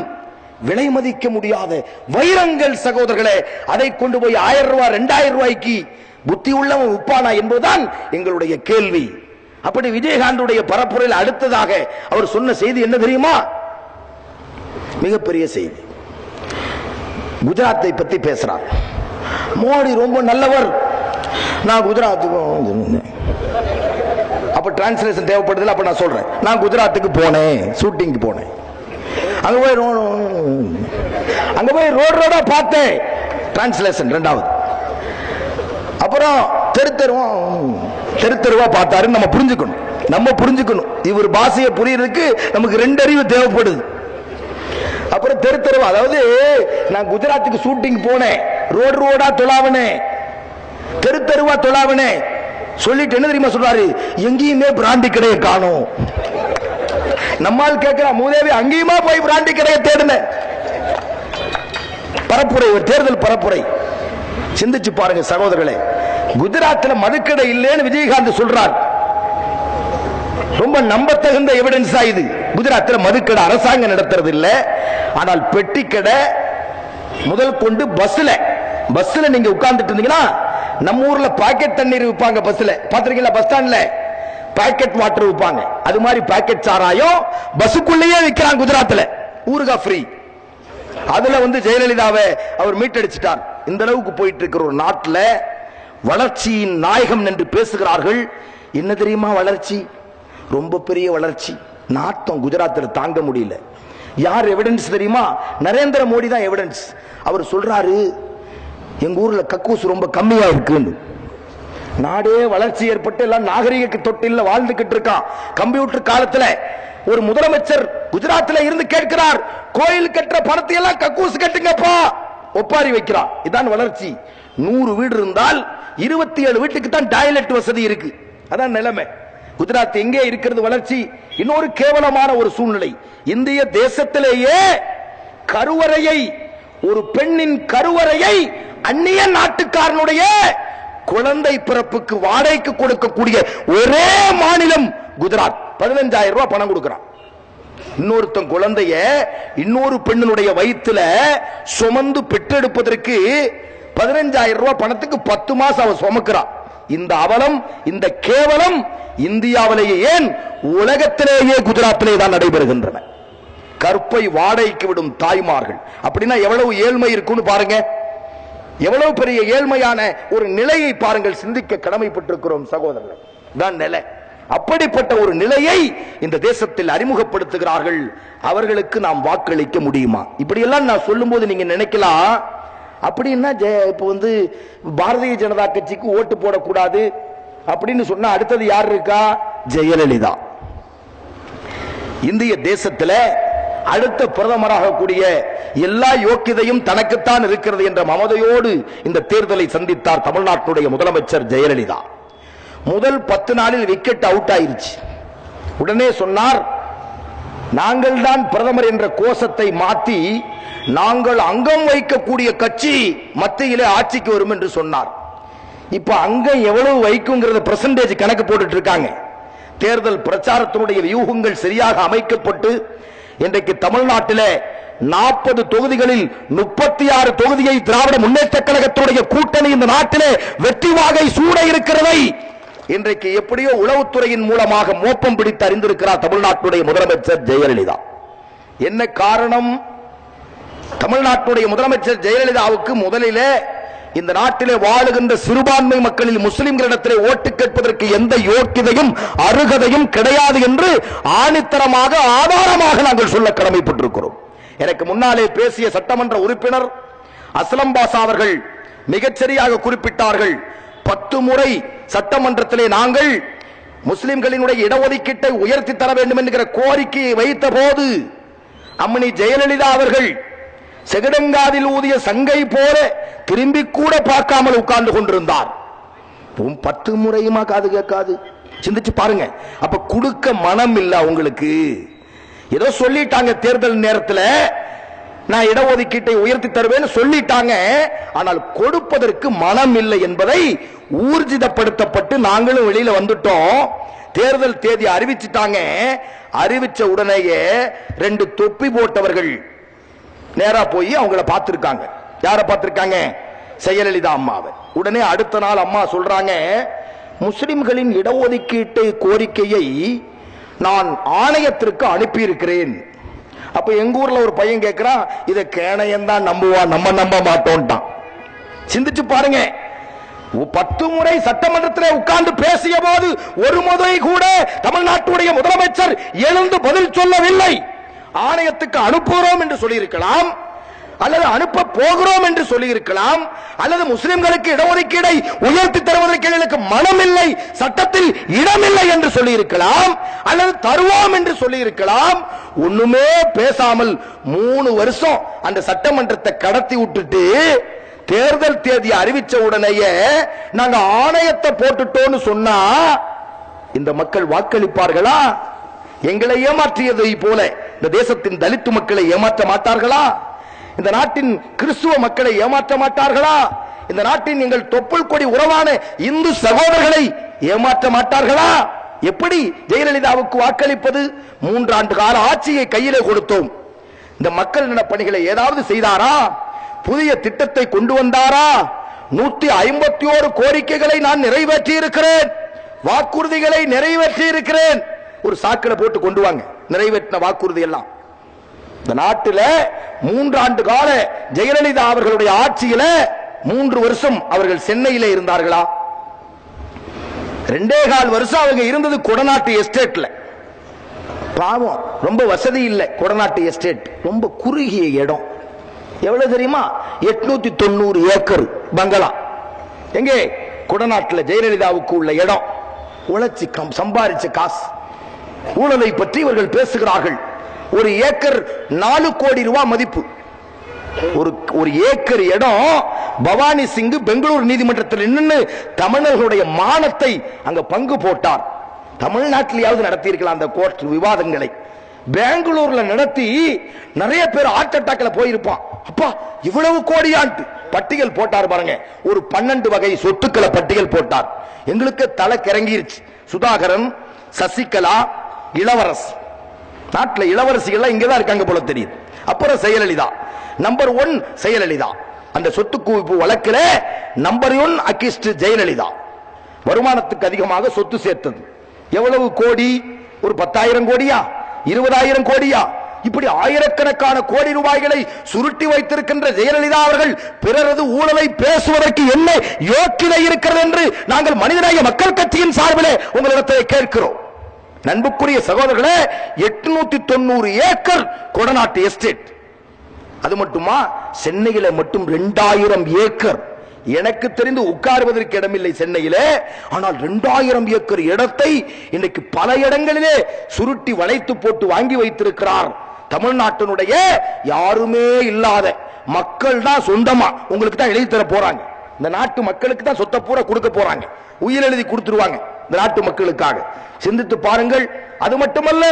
விலை மதிக்க முடியாத வைரங்கள் சகோதரர்களே. அதை கொண்டு போய் 1000 ரூபாய் 2000 ரூபாய்க்கு புத்தி உள்ளவன் உப்பானா என்பதுதான் எங்களுடைய கேள்வி. அப்படி விஜயகாந்துடைய பரப்புரையில் அடுத்ததாக அவர் சொன்ன செய்தி என்ன தெரியுமா? மிகப்பெரிய செய்தி. குஜராத்தை பத்தி பேசுறார். மோடி ரொம்ப நல்லவர், நான் குஜராத்துக்கு அப்ப டிரான்ஸ்லேஷன் தேவைப்படுது. அப்ப நான் சொல்றேன், நான் குஜராத்துக்கு போனேன், ஷூட்டிங்க்கு போனேன். அங்க போய் ரோடா பார்த்தேன். டிரான்ஸ்லேஷன் ரெண்டாவது. அப்புறம் தெரு தெருவா பார்த்தாரு. நம்ம புரிஞ்சுக்கணும். இவர் பாஷையை புரியறதுக்கு நமக்கு 2 அறிவு தேவைப்படுது. அப்புறம் தெருவா, அதாவது நான் குஜராத்துக்கு ஷூட்டிங் போனேன், ரோடா தொலாவனே, தெருவா தொலாவனே சொல்லிட்டு என்ன தெரியுமா சொல்றாரு? எங்கேயுமே பிராண்டி கடையை காணோம். நம்மால் கேட்கிற மூதேவி அங்கேயுமா போய் பிராண்டி கடையை தேடுன. பரப்புரை, ஒரு தேர்தல் பரப்புரை. சிந்திச்சு பாருங்க சகோதரர்களே. குஜராத்தில் மதுக்கடை இல்லைன்னு விஜயகாந்த் சொல்றார். ரொம்ப நம்பத்தகுந்த எவிடன்ஸ் இது. குஜராத்தில் மதுக்கடை அரசாங்கம் நடத்துறது இல்ல, ஆனால் பெட்டி கடை முதல் கொண்டு பஸ்ல நீங்க உட்கார்ந்துட்டு இருந்தீங்கன்னா, நம்ம ஊர்ல பாக்கெட் தண்ணீர் விற்பாங்க பஸ்ல, பாத்திருக்கீங்களா? பஸ் ஸ்டாண்ட்ல பாக்கெட் வாட்டர் விற்பாங்க. அது மாதிரி பாக்கெட் சாராயம் பஸ்ஸுக்குள்ளேயே விற்கிறாங்க குஜராத்தில். ஊருகா ஃப்ரீ. அதுல ஜெயலலிதாவை அவர் மீட்டடிச்சிட்டார். இந்த அளவுக்கு போயிட்டு இருக்கிற ஒரு நாட்டில் வளர்ச்சியின் நாயகம் என்று பேசுகிறார்கள். என்ன தெரியுமா வளர்ச்சி? ரொம்ப பெரிய வளர்ச்சி. நாட்டம் குஜராத்தில் தாங்க முடியல. யார் எவிடன்ஸ் தெரியுமா? நரேந்திர மோடி தான் எவிடன்ஸ். அவர் சொல்றாரு, எங்க ஊர்ல கக்கூஸ் ரொம்ப கம்மியா இருக்குன்னு. நாடே வளர்ச்சி ஏற்பட்டு எல்லாம் நாகரிக தொட்டில வாழ்ந்துகிட்டு இருக்கான். கம்ப்யூட்டர் காலத்துல ஒரு முதலமைச்சர் குஜராத்தில் இருந்து கேட்கிறார், கோயில் கட்டுற பணத்தை எல்லாம் கக்கூஸ் கட்டுங்கப்பா, ஒப்பாரி வைக்கிறான். இதான் வளர்ச்சி. 100 வீடு இருந்தால் 27 வீட்டுக்கு தான் டாய்லெட் வசதி இருக்கு. அதான் நிலைமை. குஜராத் எங்கே இருக்கிறது வளர்ச்சி? இன்னொரு கேவலமான ஒரு சூழ்நிலை. இந்திய தேசத்திலேயே கருவறையை, ஒரு பெண்ணின் கருவறையை அந்நிய நாட்டுக்காரனுடைய குழந்தை பிறப்புக்கு வாடகைக்கு கொடுக்கக்கூடிய ஒரே மாநிலம் குஜராத். 15,000 ரூபாய் பணம் கொடுக்கிறான். இன்னொருத்தன் குழந்தைய இன்னொரு பெண்ணினுடைய வயிற்றுல சுமந்து பெற்றெடுப்பதற்கு 15,000 ரூபாய் பணத்துக்கு 10 மாசம் அவன் சுமக்கிறான். இந்த அவலம், இந்த கேவலம் இந்தியாவிலேயே ஏன் உலகத்திலேயே குஜராத்திலே தான் நடைபெறுகின்றன. கற்பை வாடகைக்கு விடும் தாய்மார்கள். அப்படின்னா எவ்வளவு ஏழ்மை இருக்குன்னு பாருங்க. எவ்வளவு பெரிய ஏழ்மையான ஒரு நிலையை பாருங்கள். சிந்திக்க கடமைப்பட்டிருக்கிறோம் சகோதரர்கள். தான் நிலை. அப்படிப்பட்ட ஒரு நிலையை இந்த தேசத்தில் அறிமுகப்படுத்துகிறார்கள். அவர்களுக்கு நாம் வாக்களிக்க முடியுமா? இப்படி எல்லாம் நான் சொல்லும் போது நீங்க நினைக்கலாம், அப்படின்னா இப்ப பாரதிய ஜனதா கட்சிக்கு ஓட்டு போடக்கூடாது அப்படின்னு சொன்னா அடுத்தது யார் இருக்கா? ஜெயலலிதா. இந்திய தேசத்தில் அடுத்த பிரதமராக கூடிய எல்லா யோக்கியதையும் தனக்குத்தான் இருக்கிறது என்ற மமதையோடு இந்த தேர்தலை சந்தித்தார் தமிழ்நாட்டுடைய முதலமைச்சர் ஜெயலலிதா. முதல் 10 நாளில் விக்கெட் அவுட் ஆயிருச்சு. உடனே சொன்னார், நாங்கள் தான் பிரதமர் என்ற கோஷத்தை மாற்றி நாங்கள் அங்கம் வைக்கக்கூடிய கட்சி மத்தியிலே ஆட்சிக்கு வரும் என்று சொன்னார். இப்ப அங்கம் எவ்வளவு வைக்குங்கிறத பெர்சன்டேஜ் கணக்கு போட்டுட்டு இருக்காங்க. தேர்தல் பிரச்சாரத்தினுடைய வியூகங்கள் சரியாக அமைக்கப்பட்டு இன்றைக்கு தமிழ்நாட்டில் 40 தொகுதிகளில் 36 தொகுதியை திராவிட முன்னேற்ற கழகத்துடைய கூட்டணி இந்த நாட்டிலே வெற்றி வாகை சூட இருக்கிறதை இன்றைக்கு எப்படியோ உளவுத்துறையின் மூலமாக மோப்பம் பிடித்து அறிந்திருக்கிறார் தமிழ்நாட்டுடைய முதலமைச்சர் ஜெயலலிதா. என்ன காரணம்? தமிழ்நாட்டுடைய முதலமைச்சர் ஜெயலலிதாவுக்கு முதலிலே இந்த நாட்டிலே வாழுகின்ற சிறுபான்மை மக்களில் முஸ்லிம்களிடத்திலே ஓட்டு கேட்பதற்கு எந்த யோக்கியதையும் அருகதையும் கிடையாது என்று ஆணித்தரமாக ஆதாரமாக நாங்கள் சொல்ல கடமைப்பட்டிருக்கிறோம். எனக்கு முன்னாலே பேசிய சட்டமன்ற உறுப்பினர் அஸ்லம் பாஷா அவர்கள் மிகச்சரியாக குறிப்பிட்டார்கள். 10 முறை சட்டமன்றத்திலே நாங்கள் முஸ்லிம்களினுடைய இடஒதுக்கீட்டை உயர்த்தி தர வேண்டும் என்கிற கோரிக்கையை வைத்த போது அம்மணி ஜெயலலிதா அவர்கள் செகடங்காதில் ஊதிய சங்கை போல திரும்பி கூட பார்க்காமல் உட்கார்ந்து கொண்டிருந்தார். 10 முறையுமா காது கேட்காது? சிந்திச்சு பாருங்க. அப்ப கொடுக்க மனம் இல்ல உங்களுக்கு. ஏதோ சொல்லிட்டாங்க தேர்தல் நேரத்தில், நான் இடஒதுக்கீட்டை உயர்த்தி தருவேன் சொல்லிட்டாங்க, ஆனால் கொடுப்பதற்கு மனம் இல்லை என்பதை ஊர்ஜிதப்படுத்தப்பட்டு நாங்களும் வெளியில வந்துட்டோம். தேர்தல் தேதி அறிவிச்சிட்டாங்க. அறிவிச்ச உடனேயே 2 தொப்பி போட்டவர்கள் நேரா போய் அவங்கள பார்த்திருக்காங்க. யார பார்த்திருக்காங்க? ஜெயலலிதா அம்மாவை. உடனே அடுத்த நாள் அம்மா சொல்றாங்க, முஸ்லிம்களின் இடஒதுக்கீட்டு கோரிக்கையை நான் ஆணையத்திற்கு அனுப்பி இருக்கிறேன். அப்ப எங்க ஊர்ல ஒரு பையன் கேட்கிறான், இத கேணையன் தான் நம்புவான், நம்ம நம்ப மாட்டோம்ட்டான். சிந்திச்சு பாருங்க. 10 முறை சட்டமன்றத்தில் உட்கார்ந்து பேசிய போது ஒரு முறை கூட தமிழ்நாட்டுடைய முதலமைச்சர் எழுந்து பதில் சொல்லவில்லை. ஆணையத்துக்கு அனுப்புகிறோம் என்று சொல்லியிருக்கலாம், அல்லது அனுப்ப போகிறோம் என்று சொல்லியிருக்கலாம், அல்லது முஸ்லிம்களுக்கு இடஒதுக்கீடை உயர்த்தி தருவதற்கு எங்களுக்கு மனமில்லை, சட்டத்தில் இடமில்லை என்று சொல்லியிருக்கலாம், அல்லது தருவோம் என்று சொல்லியிருக்கலாம். ஒண்ணுமே பேசாமல் 3 வருஷம் அந்த சட்டமன்றத்தை கடத்தி விட்டுட்டு தேர்தல் தேதி அறிவிச்ச உடனேயே நாங்க ஆணையத்தை போட்டுட்டோம்னு சொன்னா இந்த மக்கள் வாக்களிப்பார்களா? எங்களை ஏமாற்றியதை போல இந்த தேசத்தின் தலித்து மக்களை ஏமாற்ற மாட்டார்களா? இந்த நாட்டின் கிறிஸ்துவ மக்களை ஏமாற்ற மாட்டார்களா? இந்த நாட்டின் எங்கள் தொப்புள் கொடி உறவான இந்து சகோதரர்களை ஏமாற்ற மாட்டார்களா? எப்படி ஜெயலலிதாவுக்கு வாக்களிப்பது? 3 ஆண்டு கால ஆட்சியை கையிலே கொடுத்தோம். இந்த மக்கள் நல பணிகளை ஏதாவது செய்தாரா? புதிய திட்டத்தை கொண்டு வந்தாரா? 151 கோரிக்கைகளை நான் நிறைவேற்றி இருக்கிறேன், வாக்குறுதிகளை நிறைவேற்றி இருக்கிறேன். ஒரு சாக்கில போட்டு கொண்டு வாங்க நிறைவேற்றின வாக்குறுதி எல்லாம். இந்த நாட்டில் 3 ஆண்டு கால ஜெயலலிதா அவர்களுடைய ஆட்சியில 3 வருஷம் அவர்கள் சென்னையிலே இருந்தார்களா? 2.25 வருஷம் அவங்க இருந்தது கொடநாட்டு எஸ்டேட்ல. பாவம், ரொம்ப வசதி இல்லை. கொடநாட்டு எஸ்டேட் ரொம்ப குறுகிய இடம். எவ்வளவு தெரியுமா? 890 ஏக்கர் பங்களா. எங்கே? கொடநாட்டில் ஜெயலலிதாவுக்கு உள்ள இடம். உழைச்சி சம்பாதிச்ச காசு. ஊழலை பற்றி இவர்கள் பேசுகிறார்கள். ஒரு ஏக்கர் 4 கோடி ரூபாய் மதிப்பு. ஒரு ஏக்கர் இடம். பவானி சிங் பெங்களூர் நீதிமன்றத்தில் நின்று தமிழர்களுடைய மானத்தை அங்க பங்கு போட்டார். தமிழ்நாட்டிலேயாவது நடத்தி இருக்கலாம் அந்த கோர்ட் விவாதங்களை. பெங்களூர்ல நடத்தி நிறைய பேர் ஹார்ட் அட்டாக்ல போயிருப்பான். அப்பா இவ்வளவு கோடியான்ட்டு பட்டியல் போட்டார் பாருங்க. ஒரு 12 வகை சொத்துக்களை பட்டியல் போட்டார். எங்களுக்கு தலை கிறங்கிருச்சு. சுதாகரன், சசிகலா, இளவரசி. நாட்டில் இளவரசிகள் இங்கதான் இருக்காங்க போல தெரியுது. அப்புறம் ஜெயலலிதா நம்பர் 1. ஜெயலலிதா அந்த சொத்து குவிப்பு வழக்கில் நம்பர் 1 அகிஸ்ட் ஜெயலலிதா. வருமானத்துக்கு அதிகமாக சொத்து சேர்த்தது. எவ்வளவு கோடி? ஒரு 10,000 கோடியா, 20,000 கோடியா? இப்படி ஆயிரக்கணக்கான கோடி ரூபாய்களை சுருட்டி வைத்திருக்கின்ற ஜெயலலிதா அவர்கள் பிறரது ஊழலை பேசுவதற்கு என்ன யோக்கியதை இருக்கிறது என்று நாங்கள் மனிதநேய மக்கள் கட்சியின் சார்பிலே உங்களிடத்தை கேட்கிறோம். நண்புக்குரிய சகோதரர்களே, 890 ஏக்கர் கொடநாட்டு எஸ்டேட். அது மட்டுமா? சென்னையில மட்டும் 2000 ஏக்கர். எனக்கு தெரிந்து உட்காருவதற்கு இடமில்லை சென்னையிலே. ஆனால் 2000 ஏக்கர் இடத்தை இன்னைக்கு பல இடங்களிலே சுருட்டி வளைத்து போட்டு வாங்கி வைத்திருக்கிறார். தமிழ்நாட்டினுடைய யாருமே இல்லாத மக்கள் தான் சொந்தமா உங்களுக்கு தான் எழுதி தர போறாங்க. இந்த நாட்டு மக்களுக்கு தான் சொத்தை பூரா கொடுக்க போறாங்க. உயிர் எழுதி கொடுத்துருவாங்க இந்த நாட்டு மக்களுக்காக. சிந்தித்து பாருங்கள். அது மட்டுமல்ல,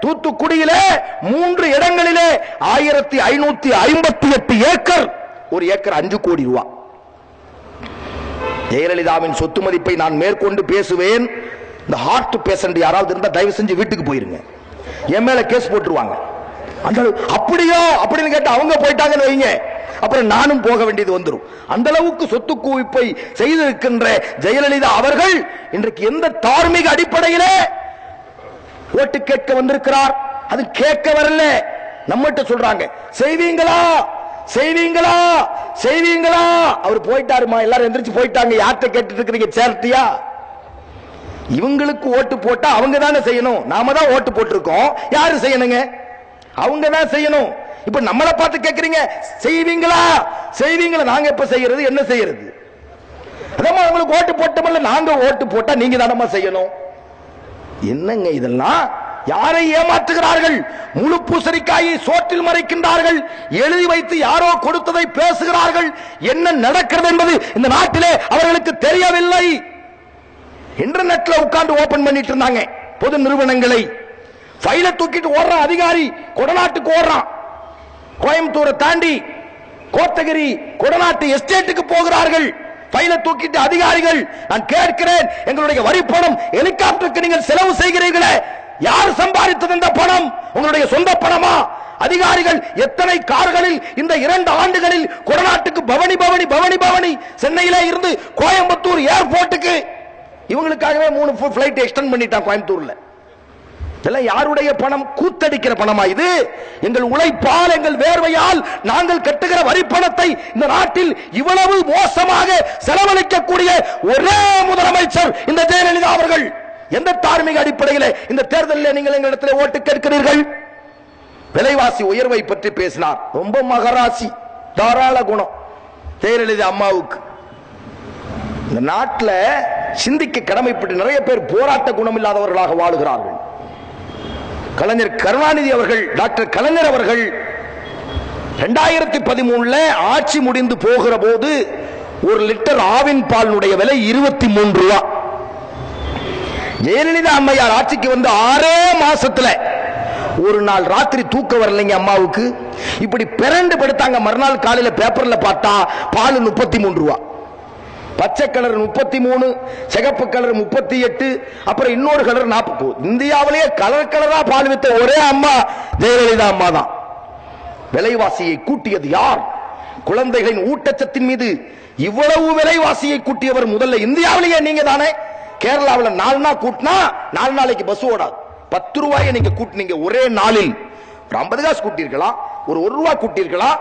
தூத்துக்குடியிலே 3 இடங்களிலே 1558 ஏக்கர். ஒரு ஏக்கர் 5 கோடி ரூபாய். ஜெயலலிதாவின் சொத்து மதிப்பை நான் மேற்கொண்டு பேசுவேன். இந்த ஹார்ட் பேஷண்ட் யாராவது இருந்தா தயவு செஞ்சு வீட்டுக்கு போயிருங்க. என் மேல கேஸ் போட்டுருவாங்க. அந்த அப்படியோ அப்படின்னு கேட்டு அவங்க போயிட்டாங்கன்னு வைங்க, அப்புறம் நானும் போக வேண்டியது வந்துடும். அந்த அளவுக்கு சொத்து குவிப்பை செய்திருக்கின்ற ஜெயலலிதா அவர்கள் இன்றைக்கு எந்த தார்மீக அடிப்படையிலே ஓட்டு கேட்க வந்திருக்கிறார்? அது கேட்க வரல, நம்மகிட்ட சொல்றாங்க செய்வீங்களா செய்வீங்களா செய்வீங்களா. அவர் போயிட்டாருமா, எல்லாரும் எந்திரிச்சு போயிட்டாங்க. யார்கிட்ட கேட்டுட்டு இருக்கிறீங்க? சேர்த்தியா? இவங்களுக்கு ஓட்டு போட்டா அவங்க தானே செய்யணும். நாம தான் ஓட்டு போட்டிருக்கோம். யாரு செய்யணுங்க? அவங்க தான் செய்யணும். இப்ப நம்மளை பார்த்து கேட்கறீங்க செய்வீங்களா செய்வீங்களா. நாங்க எப்ப செய்யறது? என்ன செய்யறது? அதமா உங்களுக்கு ஓட்டு போட்டோம்ல, நாங்க ஓட்டு போட்டா நீங்க தானமா செய்யணும். என்னங்க இதெல்லாம்? யாரை ஏமாற்றுகிறார்கள்? முழு பூசணிக்காயை சோற்றில் மறைக்கின்றார்கள். எழுதி வைத்து யாரோ கொடுத்ததை பேசுகிறார்கள். என்ன நடக்கிறது என்பது இந்த நாட்டிலே அவர்களுக்கு தெரியவில்லை. இன்டர்நெட்ல உட்கார்ந்து ஓபன் பண்ணிட்டு இருந்தாங்க பொது நிறுவனங்களை. ஃபைல தூக்கிட்டு ஓடுற அதிகாரி கொடநாட்டுக்கு ஓடுறான். கோயம்புத்தூரை தாண்டி கோத்தகிரி கொடநாட்டு எஸ்டேட்டுக்கு போகிறார்கள். ஃபைல தூக்கிட்டு அதிகாரிகள். நான் கேட்கிறேன், எங்களுடைய வரி பணம் ஹெலிகாப்டருக்கு நீங்கள் செலவு செய்கிறீர்களே, யார் சம்பாதித்தது இந்த பணம்? உங்களுடைய சொந்த பணமா அதிகாரிகள் எத்தனை கார்களில் இந்த 2 ஆண்டுகளில் கொடநாட்டுக்கு பவனி பவனி பவனி பவனி சென்னையில இருந்து கோயம்புத்தூர் ஏர்போர்ட்டுக்கு இவங்களுக்காகவே 3 பிளைட் எக்ஸ்டெண்ட் பண்ணிட்டான் கோயம்புத்தூர்ல. இதெல்லாம் யாருடைய பணம்? கூத்தடிக்கிற பணமா இது? எங்கள் உழைப்பால் எங்கள் வேர்வையால் நாங்கள் கட்டுகிற வரி பணத்தை இந்த நாட்டில் இவ்வளவு மோசமாக செலவழிக்கக்கூடிய ஒரே முதலமைச்சர் இந்த ஜெயலலிதா அவர்கள். எந்த தார்மீக அடிப்படையில் இந்த தேர்தலில் நீங்கள் எங்களிடத்தில் ஓட்டு கேட்கிறீர்கள்? விலைவாசி உயர்வை பற்றி பேசினார். ரொம்ப மகராசி, தாராள குணம் ஜெயலலிதா அம்மாவுக்கு. இந்த நாட்டில் சிந்திக்க கடமைப்பட்டு நிறைய பேர் போராட்ட குணம் இல்லாதவர்களாக வாழுகிறார்கள். கலைஞர் கருணாநிதி அவர்கள், டாக்டர் கலைஞர் அவர்கள் 2013 ஆட்சி முடிந்து போகிற போது 1 லிட்டர் ஆவின் பாலினுடைய விலை 23 ரூபாய். ஜெயலலிதா அம்மையார் ஆட்சிக்கு வந்து 6 மாசத்துல ஒரு நாள் ராத்திரி தூக்க வரலைங்க அம்மாவுக்கு. இப்படி பிறண்டு படுத்தாங்க. மறுநாள் காலையில பேப்பர்ல பார்த்தா பால் 33 ரூபாய். பச்சை கலர் 33, சிகப்பு கலர் 38, அப்புறம் இன்னொரு கலர் 40. இந்தியாவிலேயே கலர் கலரா பால் வித்த ஒரே அம்மா ஜெயலலிதா அம்மா தான். விலைவாசியை கூட்டியது யார்? குழந்தைகளின் ஊட்டச்சத்தின் மீது இவ்வளவு விலைவாசியை கூட்டியவர் முதல்ல இந்தியாவிலேயே நீங்க தானே. கேரளாவில் 4 நாள் கூட்டினா 4 நாளைக்கு பஸ் ஓடாது. 10 ரூபாயை நீங்க கூட்டினீங்க ஒரே நாளில். 50 காசு கூட்டியிருக்கலாம், ஒரு ரூபாய் கூட்டியிருக்கலாம்.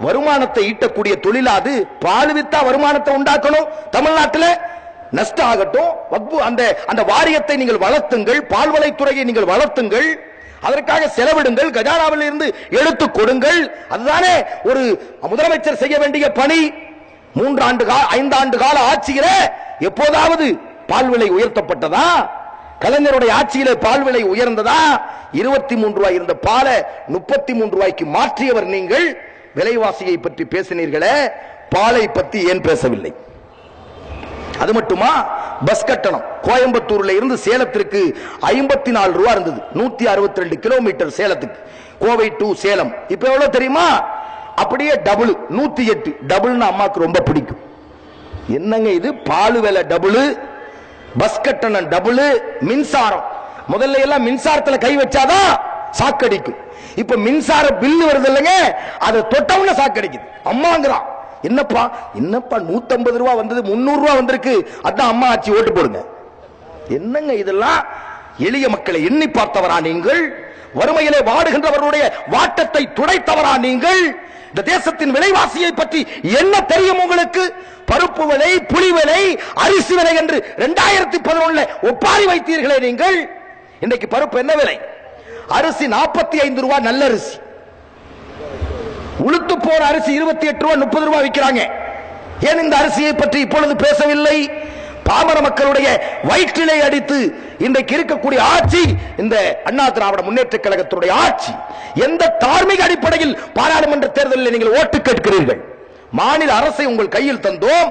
வருமானத்தை ஈட்டக்கூடிய தொழிலாது. பால் வித்தா வருமானத்தை உண்டாக்கணும். தமிழ்நாட்டில் நஷ்டம் ஆகட்டும். அந்த வாரியத்தை நீங்கள் வளர்த்துங்கள், பால்வளைத்துறையை நீங்கள் வளர்த்துங்கள், அதற்காக செலவிடுங்கள், கஜானாவில் இருந்து எடுத்து கொடுங்கள். அதுதானே ஒரு முதலமைச்சர் செய்ய வேண்டிய பணி. 3 ஆண்டு 5 ஆண்டு கால ஆட்சியில எப்போதாவது பால் விலை உயர்த்தப்பட்டதா? கலைஞருடைய ஆட்சியில பால் விலை உயர்ந்ததா? 23 ரூபாய் இருந்த பாலை 33 ரூபாய்க்கு மாற்றியவர் நீங்கள். விலைவாசியை பற்றி பேசினீர்களே, பாலை பற்றி ஏன் பேசவில்லை? அது மட்டுமா? பஸ் கட்டணம் கோயம்புத்தூர்ல இருந்து சேலத்திற்கு 54 ரூபாய் இருந்தது. 162 கிலோமீட்டர் சேலத்துக்கு, கோவை டு சேலம். இப்ப எவ்வளவு தெரியுமா? அப்படியே டபுள், 108. டபுள்னு அம்மாக்கு ரொம்ப பிடிக்கும். என்னங்க இது? பால் விலை டபுள், பஸ் கட்டணம் டபுள், மின்சாரம். முதல்ல எல்லாம் மின்சாரத்துல கை வச்சாதான் சாக்கடிக்கும். இப்ப மின்சார பில்லு வருது இல்லைங்க, அதை தொட்டவுன்னு சாக்கடிக்குது. அம்மாங்கிறான். என்னப்பா 150 ரூபாய் வந்தது 300 ரூபாய் வந்திருக்கு, அதான் அம்மா ஆட்சி, ஓட்டு போடுங்க. என்னங்க இதெல்லாம்? எளிய மக்களை எண்ணி பார்த்தவரா நீங்கள்? வறுமையிலே வாடுகின்றவர்களுடைய வாட்டத்தை துடைத்தவரா நீங்கள்? இந்த தேசத்தின் விலைவாசியை பற்றி என்ன தெரியும் உங்களுக்கு? பருப்பு விலை, புளி விலை, அரிசி விலை என்று 2011 ஒப்பாரி வைத்தீர்களே நீங்கள். இன்றைக்கு பருப்பு என்ன விலை? அரிசி 45 ரூபாய் நல்ல அரிசி. உளுத்து போற அரிசி 28 ரூபாய் 30 ரூபாய் விற்கிறாங்க. ஏன் இந்த அரிசியை பற்றி இப்பொழுது பேசவில்லை? பாமர மக்களுடைய வயிற்றிலே அடித்து இன்றைக்கு இருக்கக்கூடிய ஆட்சி இந்த அண்ணா திராவிட முன்னேற்ற கழகத்துடைய ஆட்சி. எந்த தார்மீக அடிப்படையில் பாராளுமன்ற தேர்தலில் நீங்கள் ஓட்டு கேட்கிறீர்கள்? மாநில அரசை உங்கள் கையில் தந்தோம்,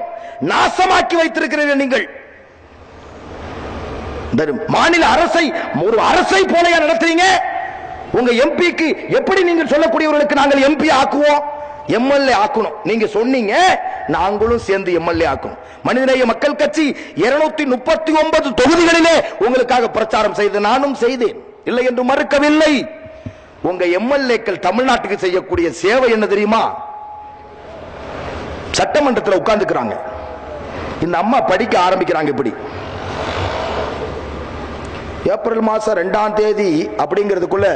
நாசமாக்கி வைத்திருக்கிறீர்கள் நீங்கள். மாநில அரசை ஒரு அரசை போல நடத்துறீங்க. உங்க எம்பிக்கு எப்படி நீங்கள் சொல்லக்கூடியவர்களுக்கு நாங்கள் எம்பி ஆக்குவோம், எம்எல்ஏ ஆக்கணும் நீங்க சொன்னீங்க, நாங்களும் சேர்ந்து எம்எல்ஏ ஆக்கணும். மனிதநேய மக்கள் கட்சி 239 தொகுதிகளிலே உங்களுக்காக பிரச்சாரம் செய்து நானும் செய்தேன், இல்லை என்று மறுக்கவில்லை. உங்க எம்எல்ஏக்கள் தமிழ்நாட்டுக்கு செய்யக்கூடிய சேவை என்ன தெரியுமா? சட்டமன்றத்தில் உட்கார்ந்துக்கிறாங்க. இந்த அம்மா படிக்க ஆரம்பிக்கிறாங்க. இப்படி ஏப்ரல் மாசம் 2ஆம் தேதி அப்படிங்கிறதுக்குள்ள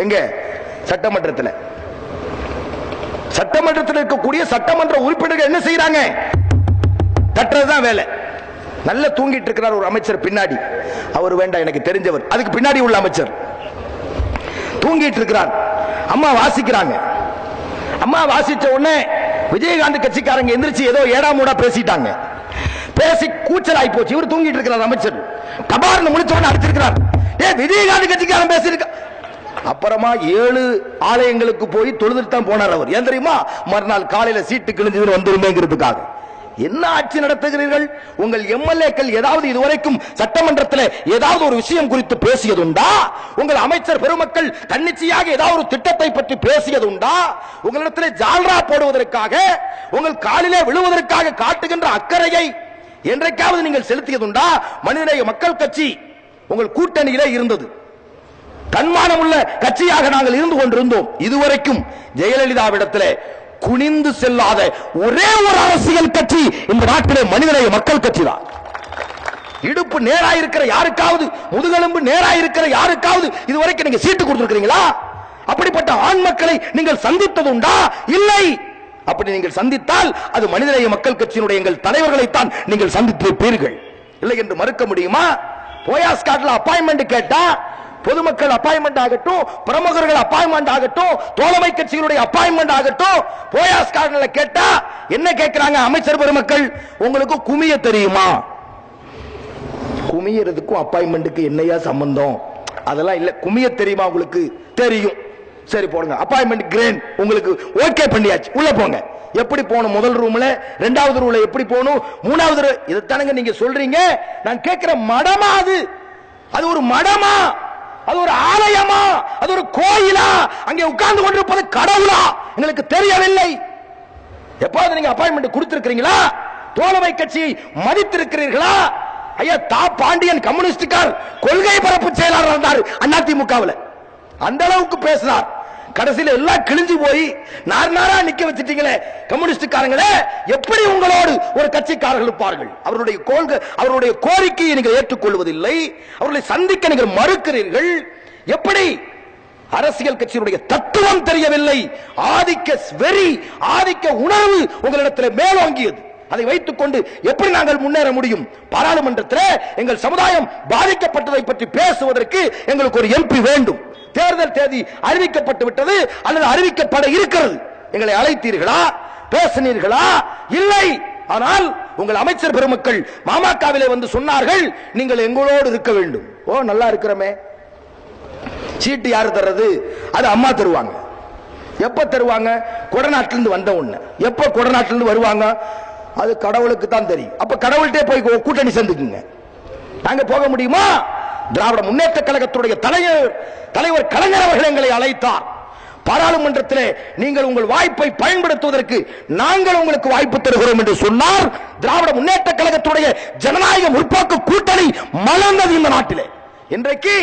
எங்க சட்டமன்றத்தில் இருக்கக்கூடிய சட்டமன்ற உறுப்பினர்கள் என்ன செய்யறாங்க? தட்டுறதுதான் வேலை. நல்ல தூங்கிட்டு இருக்கிறார் ஒரு அமைச்சர் பின்னாடி. அவர் வேண்டாம், எனக்கு தெரிஞ்சவர். அதுக்கு பின்னாடி உள்ள அமைச்சர் தூங்கிட்டு இருக்கிறார். அம்மா வாசிக்கிறாங்க. அம்மா வாசிச்ச உடனே விஜயகாந்த் கட்சிக்காரங்க எந்திரிச்சு ஏதோ ஏடாமூடா பேசிட்டாங்க. பேசி கூச்சலாகி போச்சு. இவர் தூங்கிட்டு இருக்கிறார். அமைச்சர் கபார்னு முடிச்சவன அடிச்சிருக்கிறார். விஜயகாந்த் கட்சிக்காரன் பேசியிருக்க. அப்புறமா 7 ஆலயங்களுக்கு போய் தொழுதுட்டு தான் போனார் அவர். ஏன் தெரியுமா? மறுநாள் காலையில சீட்டு கிழிஞ்சு வந்துருமேங்கிறதுக்காக. என்ன ஆட்சி நடத்துகிறீர்கள்? உங்கள் எம்எல்ஏக்கள் ஏதாவது இதுவரைக்கும் சட்டமன்றத்தில் ஏதாவது ஒரு விஷயம் குறித்து பேசியதுண்டா? உங்கள் அமைச்சர் பெருமக்கள் தன்னிச்சையாக ஏதாவது ஒரு திட்டத்தை பற்றி பேசியதுண்டா? உங்களிடத்தில் ஜால்ரா போடுவதற்காக, உங்கள் காலிலே விழுவதற்காக காட்டுகின்ற அக்கறையை என்றைக்காவது நீங்கள் செலுத்தியதுண்டா? மனிதநேய மக்கள் கட்சி உங்கள் கூட்டணியிலே இருந்தது. தன்மானம் உள்ள கட்சியாக நாங்கள் இருந்து கொண்டிருந்தோம். இதுவரைக்கும் ஜெயலலிதாவிடத்தில் குனிந்து செல்லாத ஒரே ஒரு அரசியல் கட்சி இந்த நாட்டிலே மனிதநேய மக்கள் கட்சி தான். இடுப்பு நேராயிருக்கிற யாருக்காவது, முதுகெலும்பு நேராயிருக்கிற யாருக்காவது இதுவரைக்கும் நீங்க சீட்டு கொடுத்திருக்கிறீங்களா? அப்படிப்பட்ட ஆண் மக்களை நீங்கள் சந்தித்ததுண்டா? இல்லை. அப்படி நீங்கள் சந்தித்தால் அது மனிதநேய மக்கள் கட்சியினுடைய எங்கள் தலைவர்களைத்தான் நீங்கள் சந்தித்திருப்பீர்கள். இல்லை என்று மறுக்க முடியுமா? போயாஸ் கார்டுல அப்பாயின்மெண்ட் கேட்டா பொதுமக்கள் அப்பாயின்மெண்ட் ஆகட்டும், பிரமுகர்கள் அப்பாயின்மெண்ட் ஆகட்டும், தோழமை கட்சிகளுடைய அப்பாயின்மெண்ட் ஆகட்டும், போயாஸ் கார்டுல கேட்டா என்ன கேட்கிறாங்க அமைச்சர் பெருமக்கள்? உங்களுக்கு குமிய தெரியுமா? குமியறதுக்கும் அப்பாயின்மெண்ட்டுக்கு என்னையா சம்பந்தம்? அதெல்லாம் இல்ல. குமிய தெரியுமா உங்களுக்கு? தெரியும். சரி போடுங்க, அப்பாயின்மெண்ட் கிரேன் உங்களுக்கு ஓகே பண்ணியாச்சு, உள்ள போங்க. எப்படி போகணும்? முதல் ரூம்ல, இரண்டாவது ரூம்ல எப்படி போகணும், மூணாவது இதைத்தானுங்க நீங்க சொல்றீங்க. நான் கேட்கிற மடமா அது? அது ஒரு மடமா? அது ஒரு ஆலயமா? அது ஒரு கோயிலா? அங்கே உட்கார்ந்து கொண்டிருப்பது கடவுளா? எங்களுக்கு தெரியவில்லை. எப்போது நீங்க அப்பாயின்மெண்ட் கொடுத்திருக்கிறீங்களா? தோழமை கட்சியை மதித்திருக்கிறீர்களா? ஐயா, தா பாண்டியன் கம்யூனிஸ்டுக்கார் கொள்கை பரப்பு செயலாளர் இருந்தார் அதிமுகவில். அந்த அளவுக்கு பேசினார். கடைசியில் எல்லாம் கிழிஞ்சு போய் நார் நாரா நிக்க வச்சிட்டீங்களே கம்யூனிஸ்டுக்காரங்களே. எப்படி உங்களோடு ஒரு கட்சிக்காரர்கள் இருப்பார்கள்? அவருடைய கொள்கை, அவருடைய கோரிக்கையை நீங்கள் ஏற்றுக்கொள்வதில்லை, அவர்களை சந்திக்க நீங்கள் மறுக்கிறீர்கள். எப்படி? அரசியல் கட்சியினுடைய தத்துவம் தெரியவில்லை. ஆதிக்க வெறி, ஆதிக்க உணர்வு உங்களிடத்தில் மேலோங்கியது. அதை வைத்துக் கொண்டு எப்படி நாங்கள் முன்னேற முடியும்? பாராளுமன்றத்தில் எங்கள் சமுதாயம் பாதிக்கப்பட்டதை பற்றி பேசுவதற்கு எங்களுக்கு ஒரு எம்பி வேண்டும். தேர்தல் தேதி அறிவிக்கப்பட்டு விட்டது அல்லது அறிவிக்கப்பட இருக்கிறது. எங்களை அழைத்தீர்களா? பேசினீர்களா? இல்லை. ஆனால் உங்கள் அமைச்சர் பெருமக்கள் மாமகவிலே வந்து சொன்னார்கள், நீங்கள் எங்களோடு இருக்க வேண்டும். ஓ, நல்லா இருக்கிறமே. சீட்டு யாரு தர்றது? அது அம்மா தருவாங்க. எப்ப தருவாங்க? கொடநாட்டிலிருந்து வந்த உடனே. எப்ப கொடநாட்டிலிருந்து வருவாங்க? அது கடவுளுக்கு தான் தெரியும். அப்ப கடவுள்கிட்டே போய் கூட்டணி சேர்ந்துக்குங்க. நாங்க போக முடியுமா? திராவிட முன்னேற்ற கழகத்துடைய தலைவர் கலைஞர் அவர்கள் எங்களை அழைத்தார். பாராளுமன்றத்திலே நீங்கள் உங்கள் வாய்ப்பை பயன்படுத்துவதற்கு நாங்கள் உங்களுக்கு வாய்ப்பு தருகிறோம் என்று சொன்னார். திராவிட முன்னேற்ற கழகத்துடைய ஜனநாயக முற்போக்கு கூட்டணி மலர்ந்தது இந்த நாட்டிலே. இன்றைக்கு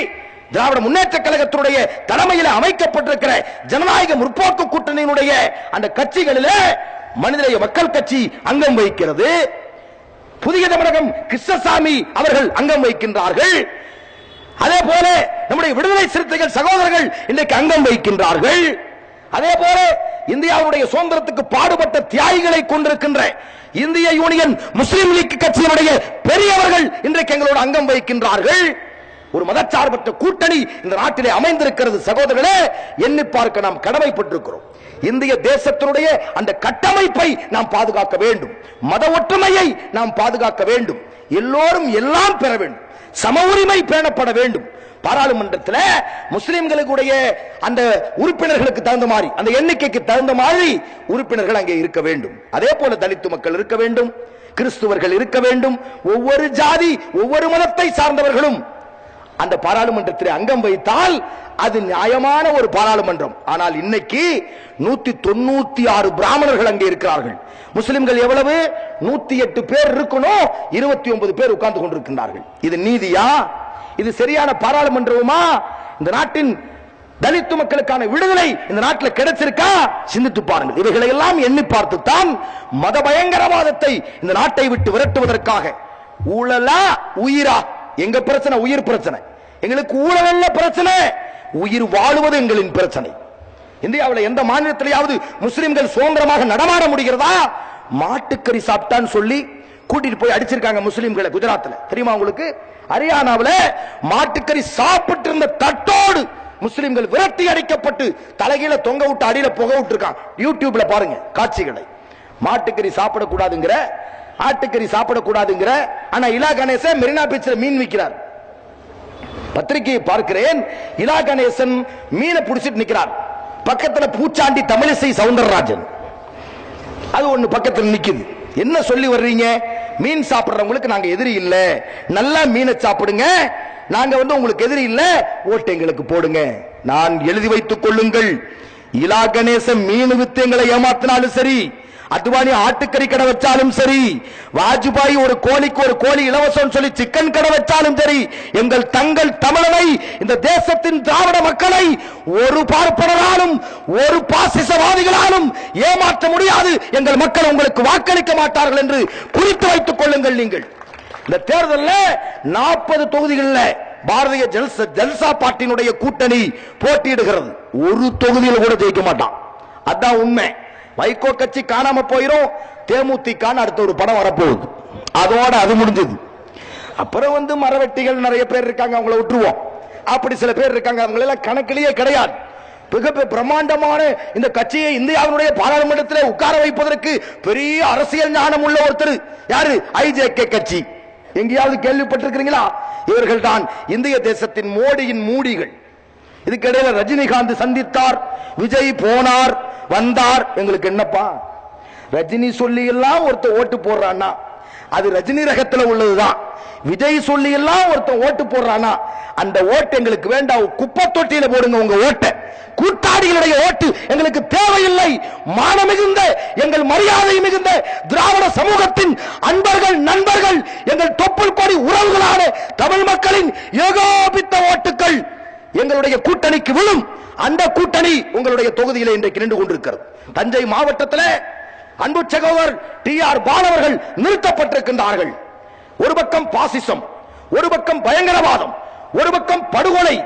திராவிட முன்னேற்ற கழகத்துடைய தலைமையில் அமைக்கப்பட்டிருக்கிற ஜனநாயக முற்போக்கு கூட்டணியினுடைய அந்த கட்சிகளிலே மனிதநேய மக்கள் கட்சி அங்கம் வகிக்கிறது. புதிய தமிழகம் கிருஷ்ணசாமி அவர்கள் அங்கம் வகிக்கின்றார்கள். அதே போல நம்முடைய விடுதலை சிறுத்தைகள் சகோதரர்கள் இன்றைக்கு அங்கம் வகிக்கின்றார்கள். அதே போல இந்தியாவுடைய சுதந்திரத்துக்கு பாடுபட்ட தியாகிகளை கொண்டிருக்கின்ற இந்திய யூனியன் முஸ்லிம் லீக் கட்சியினுடைய பெரியவர்கள் இன்றைக்கு எங்களோடு அங்கம் வகிக்கின்றார்கள். ஒரு மதச்சார்பற்ற கூட்டணி இந்த நாட்டிலே அமைந்திருக்கிறது. சகோதரர்களே, எண்ணி பார்க்க நாம் கடமைப்பட்டிருக்கிறோம். இந்திய தேசத்தினுடைய அந்த கட்டமைப்பை நாம் பாதுகாக்க வேண்டும். மத ஒற்றுமையை நாம் பாதுகாக்க வேண்டும். எல்லோரும் எல்லாம் பெற வேண்டும். சம உரிமை பேணப்பட வேண்டும். பாராளுமன்றத்தில் முஸ்லிம்களுடைய அந்த உறுப்பினர்களுக்கு தகுந்த மாதிரி, அந்த எண்ணிக்கைக்கு தகுந்த மாதிரி உறுப்பினர்கள் அங்கே இருக்க வேண்டும். அதே போல தலித்து மக்கள் இருக்க வேண்டும், கிறிஸ்துவர்கள் இருக்க வேண்டும். ஒவ்வொரு ஜாதி, ஒவ்வொரு மதத்தை சார்ந்தவர்களும் அந்த பாராளுமன்றத்தில் அங்கம் வைத்தால் அது நியாயமான ஒரு பாராளுமன்றம். ஆனால் இன்னைக்கு 196 பிராமணர்கள் அங்கே இருக்கிறார்கள். முஸ்லிம்கள் எவ்வளவு? 108 பேர் இருக்கணும், 29 பேர் உட்கார்ந்து கொண்டிருக்கிறார்கள். இது நீதியா? இது சரியான பாராளுமன்றமா? இந்த நாட்டின் தலித்து மக்களுக்கான விடுதலை இந்த நாட்டில் கிடைச்சிருக்கா? சிந்தித்து பாருங்கள். இவைகளை எல்லாம் எண்ணி பார்த்துத்தான் மத பயங்கரவாதத்தை இந்த நாட்டை விட்டு விரட்டுவதற்காக ஊழலா உயிரா? எங்க பிரச்சனை உயிர் பிரச்சனை. எங்களுக்கு ஊழல் பிரச்சனை, உயிர் வாழுவது எங்களின் பிரச்சனை. இந்தியாவில் எந்த மாநிலத்திலேயாவது முஸ்லிம்கள் சுதந்திரமாக நடமாட முடிகிறதா? மாட்டுக்கறி சாப்பிட்டான்னு சொல்லி கூட்டிட்டு போய் அடிச்சிருக்காங்க முஸ்லிம்களை குஜராத்ல. தெரியுமா உங்களுக்கு? ஹரியானாவில் மாட்டுக்கறி சாப்பிட்டு இருந்த தட்டோடு முஸ்லிம்கள் விரட்டி அடிக்கப்பட்டு தலைகீழ தொங்க விட்டு அடியில புகை விட்டு இருக்காங்க. யூடியூப்ல பாருங்க காட்சிகளை. மாட்டுக்கறி சாப்பிடக்கூடாதுங்கிற, ஆட்டுக்கறி சாப்பிடக்கூடாதுங்கிற, ஆனா இலா கணேசன் மெரினா பீச்சில் மீன் விற்கிறார். பத்திரிகையை பார்க்கிறேன். இலா கணேசன் மீனை பிடிச்சிட்டு நிற்கிறார். பக்கத்துல பூச்சாண்டி தமிழிசை சவுந்தரராஜன் அது ஒண்ணு பக்கத்தில் நிக்குது. என்ன சொல்லி வர்றீங்க? மீன் சாப்பிடுறவங்களுக்கு நாங்க எதிரி இல்ல, நல்லா மீனை சாப்பிடுங்க, நாங்க உங்களுக்கு எதிரி இல்ல, ஓட்டு எங்களுக்கு போடுங்க. நான் எழுதி வைத்துக் கொள்ளுங்கள், இலா கணேசன் மீன் வித்து எங்களை ஏமாத்தினாலும் சரி, அத்வானி ஆட்டுக்கறி கடை வச்சாலும் சரி, வாஜ்பாய் ஒரு கோழிக்கு ஒரு கோழி இலவசம் சொல்லி சிக்கன் கடை வச்சாலும் சரி, எங்கள் தங்கள் தமிழனை, இந்த தேசத்தின் திராவிட மக்களை ஒரு பார்ப்பனராலும் ஒரு பாசிசவாதிகளாலும் ஏமாற்ற முடியாது. எங்கள் மக்கள் உங்களுக்கு வாக்களிக்க மாட்டார்கள் என்று குறித்து வைத்துக் கொள்ளுங்கள். நீங்கள் இந்த தேர்தலில் 40 தொகுதிகளில் பாரதிய ஜனதா பார்ட்டியினுடைய கூட்டணி போட்டியிடுகிறது. ஒரு தொகுதியில் கூட ஜெயிக்க மாட்டான். அதான் உண்மை. வைகோ கட்சி காணாம போயிரும். தேமுதிக அடுத்த ஒரு படம் வரப்போகுது. அதோட அது முடிஞ்சது. அப்புறம் மரவெட்டிகள் நிறைய பேர் இருக்காங்க, அவங்கள விட்டுருவோம். அப்படி சில பேர் இருக்காங்க, அவங்க எல்லாம் கணக்கிலேயே கிடையாது. மிக பிரம்மாண்டமான இந்த கட்சியை இந்தியாவினுடைய பாராளுமன்றத்தில் உட்கார வைப்பதற்கு பெரிய அரசியல் ஞானம் உள்ள ஒருத்தர் யாரு? ஐஜேகே கட்சி. எங்கேயாவது கேள்விப்பட்டிருக்கிறீங்களா? இவர்கள் தான் இந்திய தேசத்தின் மோடியின் மூடிகள். இதுக்கிடையில ரஜினிகாந்த் சந்தித்தார், விஜய் போனார் வந்தார். எங்களுக்கு என்னப்பா, ரஜினி சொல்லி எல்லாம் ஒருத்தர் ஓட்டு போடுறான்னா அது ரஜினி ரகத்தில் உள்ளதுதான். விஜய் சொல்லி எல்லாம் ஒருத்தர் ஓட்டு போடுறானா அந்த ஓட்டு எங்களுக்கு வேண்டாம். குப்பை தொட்டியில போடுங்க உங்க ஓட்டை. கூட்டாளிகளுடைய ஓட்டு எங்களுக்கு தேவையில்லை. மான மிகுந்த, எங்கள் மரியாதை மிகுந்த திராவிட சமூகத்தின் அன்பர்கள், நண்பர்கள், எங்கள் தொப்புள் கொடி உறவுகளான தமிழ் மக்களின் ஏகோபித்த ஓட்டுக்கள் எங்களுடைய கூட்டணிக்கு விழும். அந்த கூட்டணி உங்களுடைய தொகுதியில் இன்றைக்கு நின்று கொண்டிருக்கிறது. தஞ்சை மாவட்டத்தில் அன்பு சகோதரர் டி.ஆர். பாலு அவர்கள் நிறுத்தப்பட்டிருக்கின்றார்கள். ஒரு பக்கம் பாசிசம், ஒரு பக்கம் பயங்கரவாதம், ஒரு பக்கம் படுகொலை,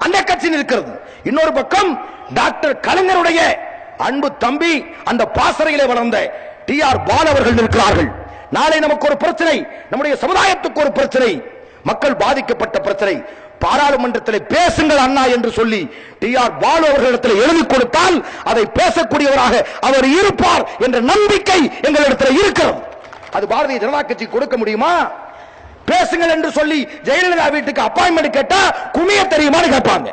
அந்த கட்சி இருக்கிறது. இன்னொரு பக்கம் டாக்டர் கலைஞருடைய அன்பு தம்பி, அந்த பாசறையிலே வளர்ந்த டி.ஆர். பாலு அவர்கள் இருக்கிறார்கள். நாளை நமக்கு ஒரு பிரச்சனை, நம்முடைய சமுதாயத்துக்கு ஒரு பிரச்சனை, மக்கள் பாதிக்கப்பட்ட பிரச்சனை, பாராளுமன்றத்தில் பேசுங்கள் அண்ணா என்று சொல்லி டி.ஆர். பாலு அவர்களிடத்தில் எழுதி கொடுத்தால் அதை பேசக்கூடியவராக அவர் இருப்பார் என்ற நம்பிக்கை எங்களிடத்தில் இருக்கிறது. அது பாரதிய ஜனதா கட்சி கொடுக்க முடியுமா? பேசுங்கள் என்று சொல்லி ஜெயலலிதா வீட்டுக்கு அப்பாயின்மெண்ட் கேட்டா குமிய தெரியுமான்னு கேட்பாங்க.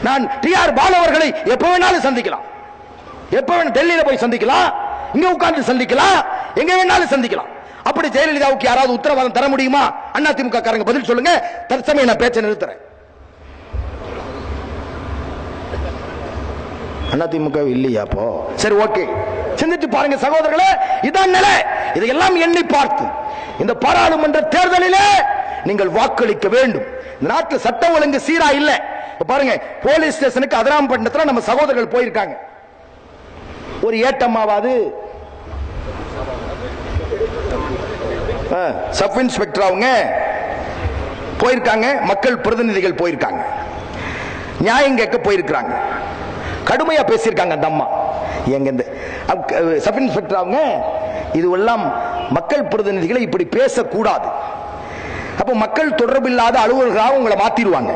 நான் டி.ஆர். பாலு அவர்களை எப்ப வேணாலும் சந்திக்கலாம், எப்ப வேணாலும் டெல்லியில போய் சந்திக்கலாம், இங்க உட்கார்ந்து சந்திக்கலாம், எங்க வேணாலும் சந்திக்கலாம். அப்படி ஜெயலலிதாவுக்கு யாராவது உத்தரவாதம் தர முடியுமா? அதிமுக காரங்க பதில் சொல்லுங்க. தற்சமயம் நான் பேச்சை நிறுத்துறேன். அதிமுக இல்லையா? அப்போ சரி, ஓகே, சிந்திச்சு பாருங்க சகோதரர்களே. இதான் நிலை. இதையெல்லாம் எண்ணி பார்த்து இந்த பாராளுமன்ற தேர்தலிலே நீங்கள் வாக்களிக்க வேண்டும். இந்த நாட்டில் சட்டம் ஒழுங்கு சீரா இல்ல. பாருங்க, போலீஸ் ஸ்டேஷனுக்கு அதிராம்பட்டினத்தில் நம்ம சகோதரர்கள் போயிருக்காங்க. ஒரு ஏட்டம்மாவாது சப் இன்ஸ்பெக்டர் அவங்க போயிருக்காங்க, மக்கள் பிரதிநிதிகள் போயிருக்காங்க, நியாயம் கேட்க போயிருக்காங்க. கடுமையா பேசியிருக்காங்க அந்த அம்மா. எங்க இந்த சப் இன்ஸ்பெக்டர் அவங்க இதுவெல்லாம் மக்கள் பிரதிநிதிகளை இப்படி பேசக்கூடாது. அப்ப மக்கள் தொடர்பு இல்லாத அலுவலர்களாக உங்களை மாத்திடுவாங்க.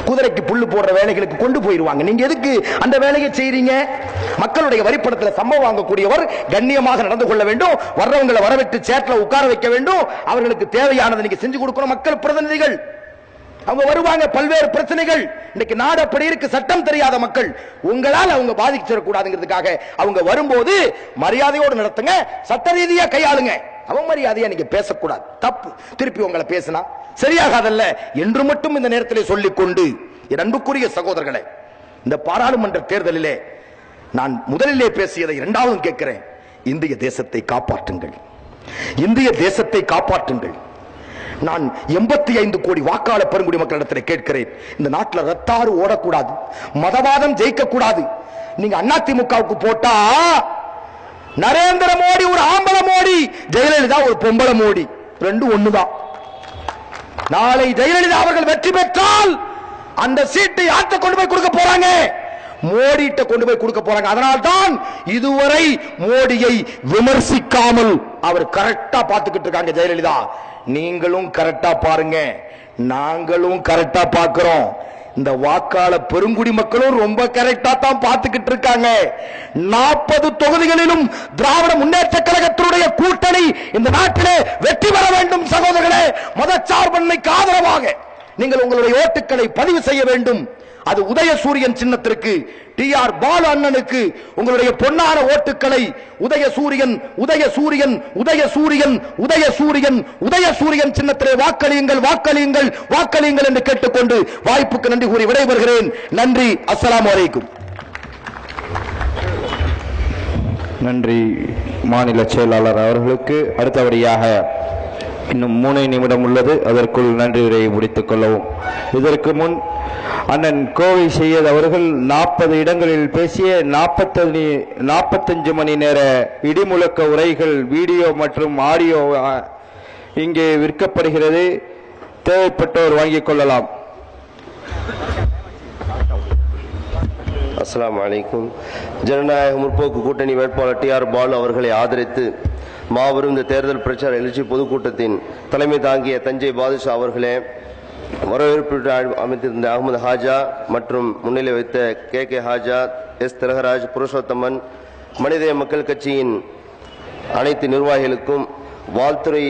குதிரைக்கு புல்லு போடுற வேலைகளுக்கு கொண்டு போயிருவாங்க. நீங்க எதுக்கு அந்த வேலையை செய்றீங்க? மக்களுடைய வரிப்பணத்தில் சம்பவம் வாங்கக்கூடியவர் கண்ணியமாக நடந்து கொள்ள வேண்டும். வர்றவங்களை வரவேற்று சேட்டில் உட்கார வைக்க வேண்டும். அவர்களுக்கு தேவையானதை நீங்க செஞ்சு கொடுக்கணும். மக்கள் பிரதிநிதிகள் அவங்க வருவாங்க. பல்வேறு பிரச்சனைகள் இன்னைக்கு நாடு அப்படி இருக்கு. சட்டம் தெரியாத மக்கள், உங்களால் அவங்க பாதிச்சிடக்கூடாதுங்கிறதுக்காக அவங்க வரும்போது மரியாதையோடு நடத்துங்க, சட்ட ரீதியா கையாளுங்க. அவமரியாதையா நீங்க பேசக்கூடாது. தப்பு. திருப்பி உங்களை பேசினா சரியாகாதல்ல என்று மட்டும் இந்த நேரத்தில் சொல்லிக்கொண்டு, என் அன்புக்குரிய சகோதரர்களே, இந்த பாராளுமன்ற தேர்தலிலே நான் முதலிலே பேசியதை இரண்டாவதும் கேட்கிறேன். இந்திய தேசத்தை காப்பாற்றுங்கள், இந்திய தேசத்தை காப்பாற்றுங்கள். நான் 85 கோடி வாக்காளர் பெருங்குடி மக்களிடத்தில் கேட்கிறேன். இந்த நாட்டில் ரத்தாறு ஓடக்கூடாது, மதவாதம் ஜெயிக்க கூடாது. நீங்க அதிமுகவுக்கு போட்டா நரேந்திர மோடி ஒரு ஆம்பள மோடி, ஜெயலலிதா ஒரு பொம்பள மோடி, ரெண்டும் ஒண்ணுதான். நாளை ஜெயலலிதா அவர்கள் வெற்றி பெற்றால் அந்த சீட்டை யார்கிட்ட கொண்டு போய் கொடுக்க போறாங்க? மோடிட்ட கொண்டு போய் கொடுக்க போறாங்க. அதனால்தான் இதுவரை மோடியை விமர்சிக்காமல் அவர் கரெக்டா பார்த்துக்கிட்டு இருக்காங்க ஜெயலலிதா. நீங்களும் கரெக்டா பாருங்க, நாங்களும் கரெக்டா பார்க்கிறோம். இந்த வாக்காள பெருங்குடி மக்களும் ரொம்ப கரெக்டா தான் பார்த்துக்கிட்டு இருக்காங்க. 40 தொகுதிகளிலும் திராவிட முன்னேற்ற கழகத்தினுடைய கூட்டணி இந்த நாட்டிலே வெற்றி பெற வேண்டும். சகோதரர்களே, மதச்சார்பன்மைக்கு ஆதரவாக நீங்கள் உங்களுடைய ஓட்டுக்களை பதிவு செய்ய வேண்டும். அது உதயசூரியன் சின்னத்திற்கு, டி.ஆர். பாலு அண்ணனுக்கு உங்களுடைய பொன்னான ஓட்டுக்களை உதயசூரியன் உதயசூரியன் உதயசூரியன் உதயசூரியன் உதயசூரியன் சின்னத்திலே வாக்களியுங்கள், வாக்களியுங்கள், வாக்களியுங்கள் என்று கேட்டுக்கொண்டு வாய்ப்புக்கு நன்றி கூறி விடைபெறுகிறேன். நன்றி. அஸ்ஸலாமு அலைக்கும். நன்றி மாநில செயலாளர் அவர்களுக்கு. அடுத்தபடியாக இன்னும் 3 நிமிடம் உள்ளது, அதற்குள் நன்றி உரையை முடித்துக் கொள்ளவும். இதற்கு முன் அண்ணன் கோவை செய்யத் அவர்கள் 40 இடங்களில் பேசிய 45 மணி நேர இடிமுழக்க உரைகள் வீடியோ மற்றும் ஆடியோ இங்கே விற்கப்படுகிறது. தேவைப்பட்டோர் வாங்கிக் கொள்ளலாம். அஸ்ஸலாமு அலைக்கும். ஜனநாயக முற்போக்கு கூட்டணி வேட்பாளர் TR பாலு அவர்களை ஆதரித்து மாபெரும் இந்த தேர்தல் பிரச்சார எழுச்சி பொதுக்கூட்டத்தின் தலைமை தாங்கிய தஞ்சை பாதுஷா அவர்களே, வரவேற்பு அமைத்திருந்த அகமது ஹாஜா மற்றும் முன்னிலை வைத்த KK ஹாஜா, S திலகராஜ், புருஷோத்தமன், மனித மக்கள் கட்சியின் அனைத்து நிர்வாகிகளுக்கும், வாழ்த்துறை